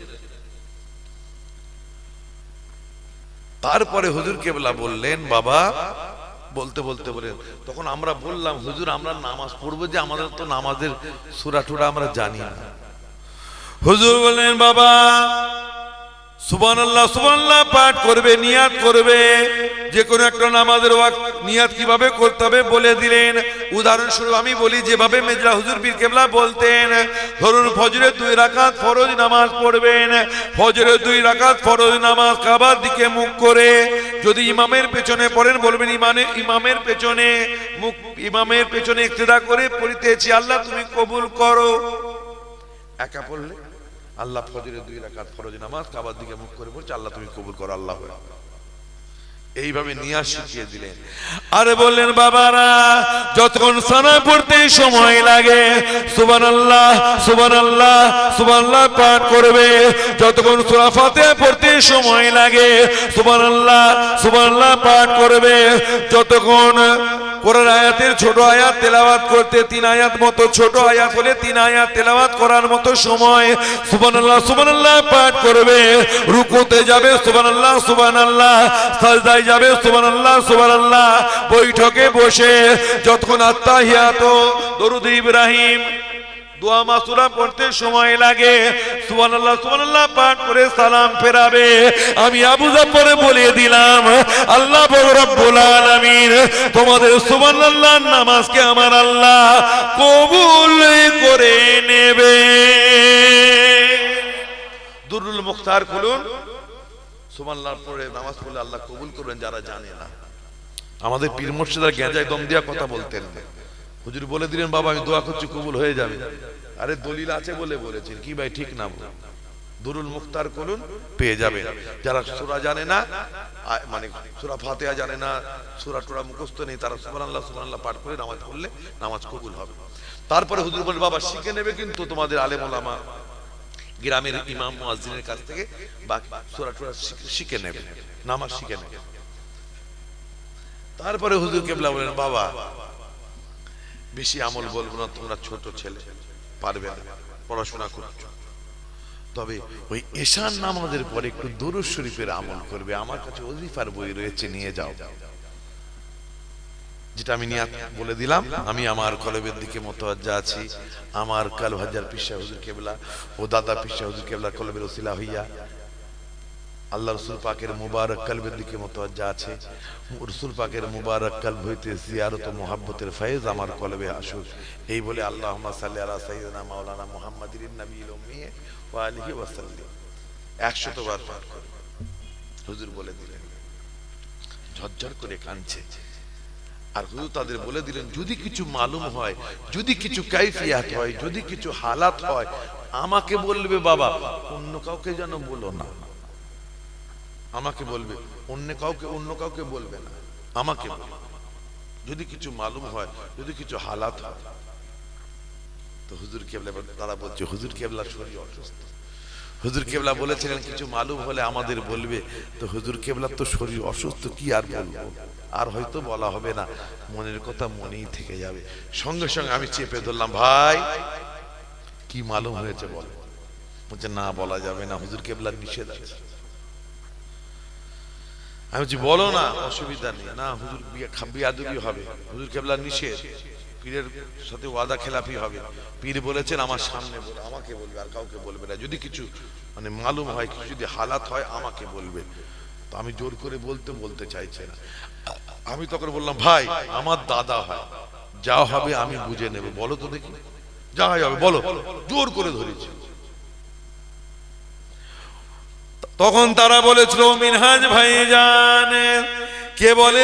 তারপরে হুজুর কেবলা বললেন বাবা, বলতে বলতে বলেন, তখন আমরা বললাম হুজুর আমরা নামাজ পড়বো যে, আমাদের তো নামাজের সূরা টুরা আমরা জানি না। হুজুর বলেন বাবা সুবহানাল্লাহ সুবহানাল্লাহ পাঠ করবে, নিয়াত করবে। যে কোনো একটা নামাজের ওয়াক্ত নিয়াত কিভাবে করতে হবে বলে দিলেন। উদাহরণস্বরূপ আমি বলি, যেভাবে মেজরা হুজুর পীর কেবলা বলতেন, ধরুন ফজরের 2 রাকাত ফরজ নামাজ পড়বেন, ফজরের 2 রাকাত ফরজ নামাজ কাবার দিকে মুখ করে। যদি ইমামের পেছনে পড়েন বলবেন ইমামের পেছনে ইক্তেদা করে পড়িতেছি, আল্লাহ তুমি কবুল করো। একা পড়লে আল্লাহ ফজরের 2 রাকাত ফরজ নামাজ কাবার দিকে মুখ করে বলছে, আল্লাহ তুমি কবুল করো, আল্লাহ। এইভাবে নিয়াত শিখিয়ে দিলেন। আরে বললেন বাবারা যতক্ষণ সানা পড়তে সময় লাগে সুবহানাল্লাহ সুবহানাল্লাহ সুবহানাল্লাহ পাঠ করবে। যতক্ষণ সূরা ফাতিহা পড়তে সময় লাগে সুবহানাল্লাহ সুবহানাল্লাহ পাঠ করবে। যতক্ষণ কোরআন আয়াতের ছোট আয়াত তেলাওয়াত করতে 3 আয়াত মতো, ছোট আয়াত হলে 3 আয়াত তেলাওয়াত করার মতো সময় সুবহানাল্লাহ সুবহানাল্লাহ পাঠ করবে। রুকুতে যাবে সুবহানাল্লাহ সুবহানাল্লাহ, সাজদায় যাবে সুবহানাল্লাহ সুবহানাল্লাহ। বৈঠকে বসে যতক্ষণ আত্তাহিয়াত দরুদ ইব্রাহিম দোয়া মাসুরা পড়তে সময় লাগে সুবহানাল্লাহ সুবহানাল্লাহ পাঠ করে সালাম ফেরাবে। আমি আবু জাফর বলে দিলাম, আল্লাহ রব্বুল আলামিন তোমাদের সুবহানাল্লাহ নামাজকে আমার আল্লাহ কবুল করে নেবে। দুরুল মুখতার খুলুন, সুবহানাল্লাহ পড়ে নামাজ পড়লে আল্লাহ কবুল করবেন। যারা জানে না, আমাদের পীর মুর্শিদরা গেঁজায় দম দিয়া কথা বলতেন। হুজুর বলে দিলেন বাবা আমি দোয়া করছি কবুল হয়ে যাবে। আরে দলিল আছে বলে বলেছেন কি ভাই, ঠিক না? দুরুল মুখতার করুন, পেয়ে যাবেন। যারা সূরা জানে না, মানে সূরা ফাতিহা জানে না, সূরা টুরা মুখস্থ নেই, তারা সুবহানাল্লাহ সুবহানাল্লাহ পাঠ করে নামাজ পড়লে নামাজ কবুল হবে। তারপরে হুজুর বলে বাবা শিখে নেবে কিন্তু তোমাদের আলেম ওলামা গ্রামের ইমাম মুয়াজ্জিনের কাছ থেকে বাকি সূরা টুরা শিখে নেবে, নামাজ শিখে নেবে। তারপরে হুজুর কেবলা বলেন বাবা বেশি আমল বলবো না, তোমরা ছোট ছেলে পারবে না, পড়াশোনা করছো, তবে ওই এশার নামাজের পরে একটু দুরূদ শরীফের আমল করবে। আমার কাছে ওজিফার বই রয়েছে, নিয়ে যাও। যেটা আমি নিয়াত বলে দিলাম। আমি আমার কলবের দিকে মুতাওয়াজ্জা আছি। আমার কালু হাজার পীর সাহেব হুজুর কেবলা ও দাদা পীর সাহেব হুজুর কেবলা কলবের ওসিলা হইয়া আল্লাহ রসুল পাকের মুবারক কলবের দিকে মুতাওয়াজ্জা আছে। রসুল পাকের মুবারক কলব হইতে জিয়ারত ও মুহাব্বতের ফয়েজ আমার কলবে আসুক, এই বলে আল্লাহুম্মা সাল্লি আলা সাইয়্যিদিনা মাওলানা মুহাম্মাদিন নবিয়্যিল উম্মি ওয়া আলিহি ওয়া সাল্লাম 100 বার পাঠ করবে। হুজুর বলে দিলেন, ঝরঝর করে কাঁদছে। আর হুজুর তাদের বলে দিলেন, যদি কিছু মালুম হয়, যদি কিছু কাইফিয়াত হয়, যদি কিছু হালাত হয়, আমাকে বলবে বাবা, অন্য কাউকে যেন বলো না। আমাকে বলবে, অন্য কাউকে বলবে না, আমাকে বলবে। যদি কিছু মালুম হয়, যদি কিছু হালাত হয়। তো হুজুর কেবলা তারা বলছে, হুজুর কেবলার শরীর অসুস্থ। হুজুর কেবলা বলেছিলেন কিছু মালুম হলে আমাদের বলবে। তো হুজুর কেবলার তো শরীর অসুস্থ, কি আর বলবো, আর হয়তো বলা হবে না, মনের কথা মনেই থেকে যাবে। সঙ্গে সঙ্গে আমি চেপে ধরলাম, ভাই কি মালুম হয়েছে বল। বলছে না, বলা যাবে না, হুজুর কেবলার নিষেধ আছে। আমি বলছি বলো না, অসুবিধা নেই। না হুজুর বিয়াদবি হবে, হুজুর কেবলার নিষেধ, পীরের সাথে ওয়াদা খেলাফি হবে। পীর বলেছেন আমার সামনে বলে, আমাকে বলবে, আর কাউকে বলবে না। যদি কিছু মানে মালুম হয়, কিছু যদি হালাত হয়, আমাকে বলবে। তো আমি জোর করে বলতে চাইছে না। আমি তখন বললাম, ভাই আমার দাদা হয়, যা হবে আমি বুঝে নেব, বলো তো দেখি যা হবে বলো। জোর করে ধরেছি। তখন তারা বলেছিল, মিনহাজ ভাইজান, কে বলে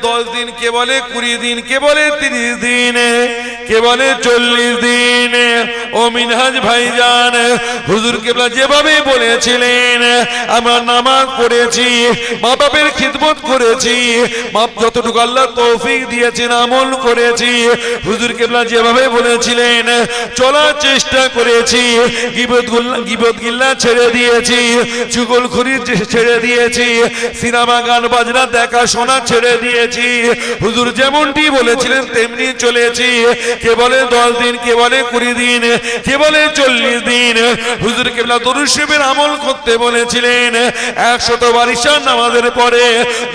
10 দিন, কে বলে 20 দিন, কে বলে 30 দিন, কে বলে 40 দিন। ও মিনহাজ ভাইজান, হুজুর কেবলা যেভাবে বলেছিলেন আমরা নামাজ পড়েছি, মা বাপের খিদমত করেছি, বাপ যতটুকু আল্লাহ তৌফিক দিয়েছেন আমল করেছি। হুজুর কেবলা যেভাবে বলেছিলেন চলার চেষ্টা করেছি। গীবত গিল্লা ছেড়ে দিয়েছি, চুগলখড়ি ছেড়ে দিয়েছি, সিনেমা গান বাজনা দেখা শোনা ছেড়ে দিয়েছি। হুজুর যেমনটি বলেছিলেন তেমনি চলেছি। কে বলে 10 দিন, কে বলে 20 দিন, কে বলে 40 দিন। হুজুর কেবলা দরুদ শরীফের আমল করতে বলেছিলেন। 100 বার ইশার নামাজের পরে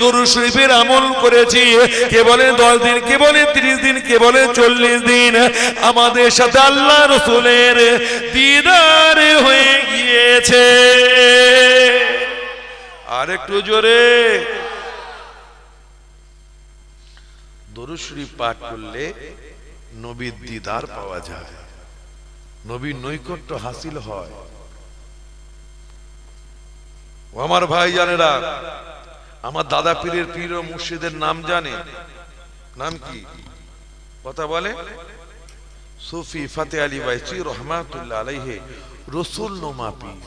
দরুদ শরীফের আমল করেছি। কে বলে 10 দিন, কে বলে 30 দিন, কে বলে 40 দিন। আমাদের সাথে আল্লাহ রাসূলের দিদার হয়ে গিয়েছে। আর একটু জোরে। দরুদ শরীফ পাঠ করলে নবীর দিদার পাওয়া যায়, নবীর নৈকট্য হাসিল হয়। ও আমার ভাই জানেরা, আমার দাদা পীরের পীর ও মুর্শিদের নাম জানে? নাম কি? কথা বলে। সুফি ফাতে আলী ওয়াইসি রহমাতুল্লাহ আলাইহি রসুল নুমা পীর।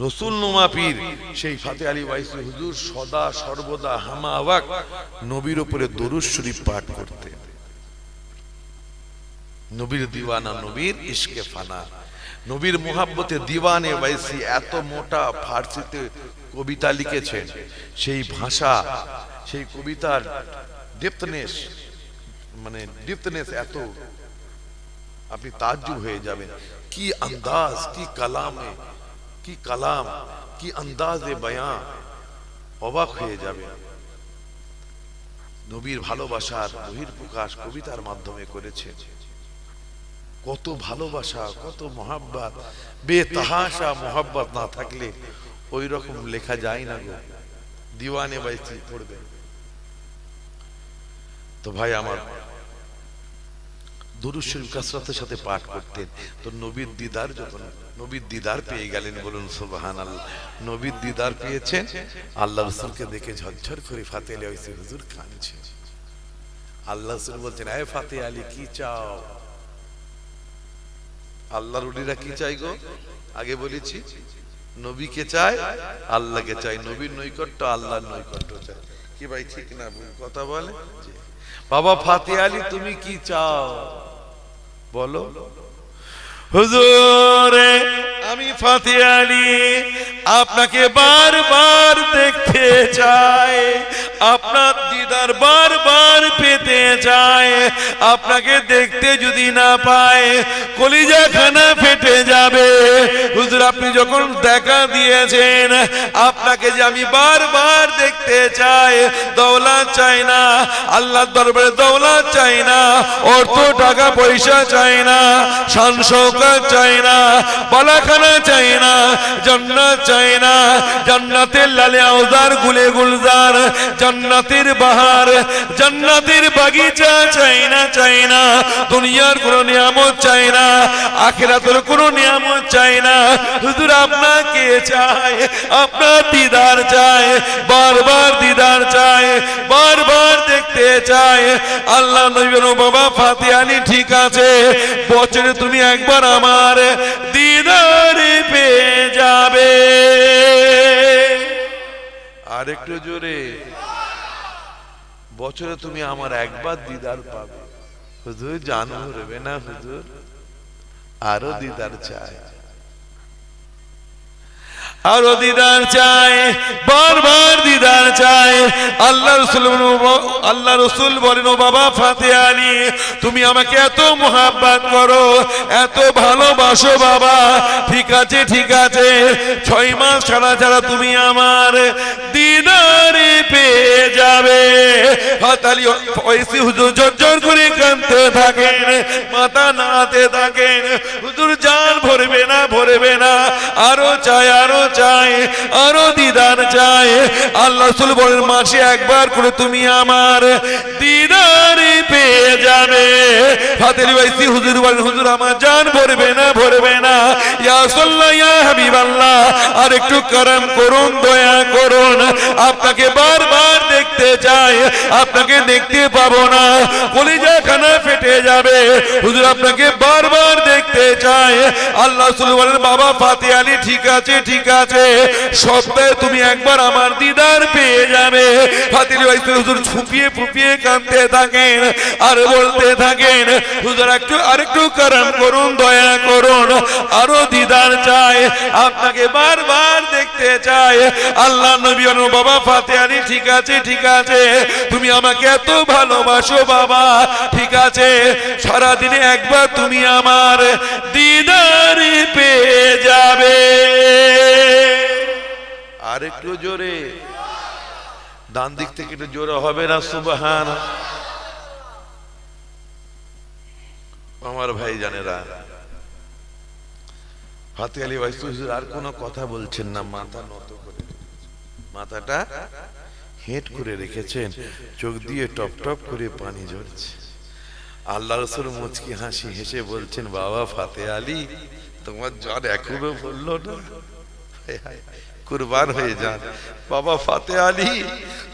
রসুল নুমা পীর সেই ফাতে আলী ওয়াইসি হুজুর সদা সর্বদা হামা ওয়াক নবীর উপরে দরুদ শরীফ পাঠ করতেন। নবীর দিওয়ানা, নবীর ইশকে ফানা, নবীর মুহাব্বতে দিওয়ানে ওয়াইসি এত মোটা ফার্সিতে কবিতা লিখেছেন। সেই ভাষা, সেই কবিতার ডেপথনেস, মানে ডেপথনেস এত, আপনি তাজ্জুব হয়ে যাবেন। কি আন্দাজ, কি কালামে, কি কালাম, কি আন্দাজে বয়ান, অবাক হয়ে যাবে। নবীর ভালোবাসার বহির্প্রকাশ কবিতার মাধ্যমে করেছে। কত ভালোবাসা, কত মহাব্বত, বেতাহাশা মহাব্বত না থাকলে ওই রকম লেখা যায় না গো। দিওয়ানে বাইসি পড়বে। তো ভাই আমার, দরুদ শরীফ কাসরাতের সাথে পাঠ করতেন। তো নবীর দিদার, যখন নবীর দিদার পেয়ে গেলেন, বলুন সুবহানাল্লাহ। নবীর দিদার পেয়েছেন, আল্লাহ রাসূলকে দেখে ঝরঝর করে ফাতে আলী ওয়াইসি হুজুর কাঁদছে। আল্লাহ রাসূল বলছেন, এ ফাতে আলী কি চাও? আল্লাহর ওলিরা কি চাই গো? আগে বলেছি, নবীকে চায়, আল্লাহকে চায়, নবীর নৈকট্য, আল্লাহর নৈকট্য চায়। কি ভাই ঠিক না ভুল কথা বলে? বাবা ফাতে আলী তুমি কি চাও বলো? হুজুর আমি ফাতে আলী আপনাকে বারবার দেখতে চাই, আপনার দিদার বারবার পেতে চাই। আপনাকে দেখতে যদি না পায়, কলিজা খানা ফেটে যাবে। হুজুর আপনি যখন দেখা দিয়েছেন, আপনাকে যে আমি বারবার দেখতে চাই, দৌলত চাই না, আল্লাহর দরবারে দৌলত চাই না, অর্থ টাকা পয়সা চাই না, শান শৌকত চাই না, বালাখানা চাই না, জান্নাত চাই না, জান্নাতের লালে আওজার গুলে গুলজার, জান্নাতের বাহার, জান্নাতের বাগিচা চাই না, চাই না, দুনিয়ার কোনো নিয়ামত চাই না, আখিরাতের কোনো নিয়ামত চাই না। হুজুর আপনাকে চাই, আপনার দিদার চাই, বারবার দিদার চাই, বারবার দেখতে চাই। আল্লাহ নবী বাবা ফাতে আলী ঠিক আছে, বছরে তুমি একবার আমার দিদার পেয়ে যাবে। আর একটু জোরে, বছরে তুমি আমার একবার দিদার পাবে। হুজুর জান ভরবে না হুজুর, আরো দিদার চাই, আরো দিদার চাই, বারবার দিদার চাই। আল্লাহ রসুল বলেন, ও বাবা ফাতে আলী, তুমি আমাকে এত মোহাব্বত করো, এত ভালোবাসো বাবা, ঠিক আছে ঠিক আছে, 6 মাস ছাড়া ছাড়া তুমি আমার দিদার পেয়ে যাবে। ফাতে আলী ওইসি হুজুর জোর করে কাঁদতে থাকেন, মাথা নাড়াতে থাকেন। হুজুর জান ভরবে না, ভরবে না, আরো চাই, আরো চাই, আরো দিদার চাই। আল্লাহ রাসূল বলেন, মাসে একবার করে তুমি আমার দিদার পেয়ে যাবে। ফাতে আলী ওয়াইসি হুজুর বলেন, হুজুর আমার জান ভরবে না, ভরবে না, ইয়া রাসূলুল্লাহ, ইয়া হাবিবাল্লাহ, আর একটু করম করুন, দয়া করুন, আপনাকে বারবার দেখতে চাই, আপনাকে দেখতে পাবো না, কলিজা খানা ফেটে যাবে। হুজুর আপনাকে বারবার দেখতে চাই। আল্লাহ রাসূল বলেন, বাবা ফাতে আলী ঠিক আছে ঠিক আছে, সপ্তাহে তুমি একবার আমার দিদার পেয়ে যাবে। ফাতে আলী ওয়াইসি হুজুর ফুপিয়ে ফুপিয়ে কাঁদতে থাকেন আর বলতে থাকেন, হুজুর একটু আরেকটু করম করুন, দয়া করুন, আরো দিদার চাই, আপনাকে বারবার দেখতে চাই। আল্লাহ নবী বলেন, বাবা ফাতে আলী ঠিক আছে ঠিক আছে, তুমি আমাকে এত ভালোবাসো বাবা, ঠিক আছে, সারাদিনে একবার তুমি আমার দিদার পেয়ে যাবে। আর একটু জোরে, ডান দিক থেকে একটু জোরে হবে না? সুবহান। আমার ভাই জানেরা, ফাতে আলী ওয়াইসি হুজুর আর কোনো কথা বলছেন না, মাথা নত করে, মাথাটা হেঁট করে রেখেছেন, চোখ দিয়ে টপ টপ করে পানি ঝরছে। আল্লাহ রাসূল মুচকি হাসি হেসে বলছেন, বাবা ফাতে আলী, তোমার জ্বর এখনো বললো না? কুরবান হয়ে যান বাবা ফাতে আলী,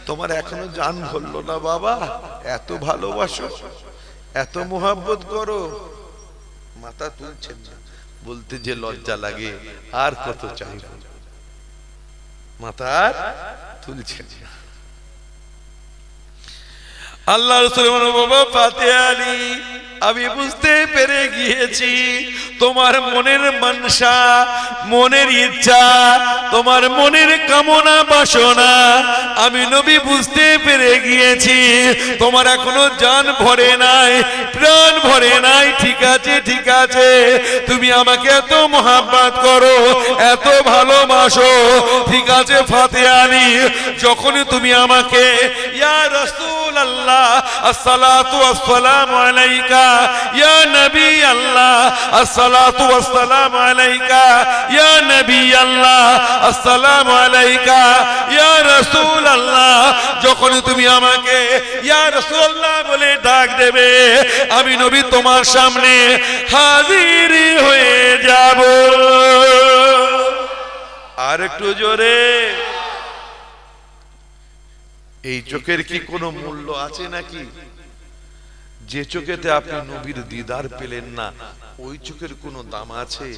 তোমার এখনো জান ভরলো না বাবা? এত ভালোবাসো, এত মোহাব্বত করো। মাথা তুলছেন না, বলতে যে লজ্জা লাগে, আর কত চাই, মাথা তুলছেন না। আল্লাহ রাসূল বলেন, বাবা ফাতে আলী, আমি বুঝতে পেরে গিয়েছি তোমার মনের মানসা, মনের ইচ্ছা, তোমার মনের কামনা বাসনা আমি নবী বুঝতে পেরে গিয়েছি। তোমার এখনো জান ভরে নাই, প্রাণ ভরে নাই, ঠিক আছে ঠিক আছে, তুমি আমাকে এত মোহাব্বত করো, এত ভালোবাসো, ঠিক আছে ফাতে আলী, যখনই তুমি আমাকে ইয়া রাসূলুল্লাহ আসসালাতু ওয়াসসালামু আলাইকা, ইয়া নবী আল্লাহ আসসালাতু ওয়াসসালামু আলাইকা, ইয়া নবী আল্লাহ আসসালামু আলাইকা, ইয়া রাসূলুল্লাহ, যখনই তুমি আমাকে ইয়া রাসূলুল্লাহ বলে ডাক দেবে, আমি নবী তোমার সামনে হাজির হয়ে যাব। আর একটু জোরে। এই চোখের কি কোনো মূল্য আছে নাকি? যে চোখেতে আপনি নবীর দিদার পেলেন না, ওই চোখের কোনো দাম আছে?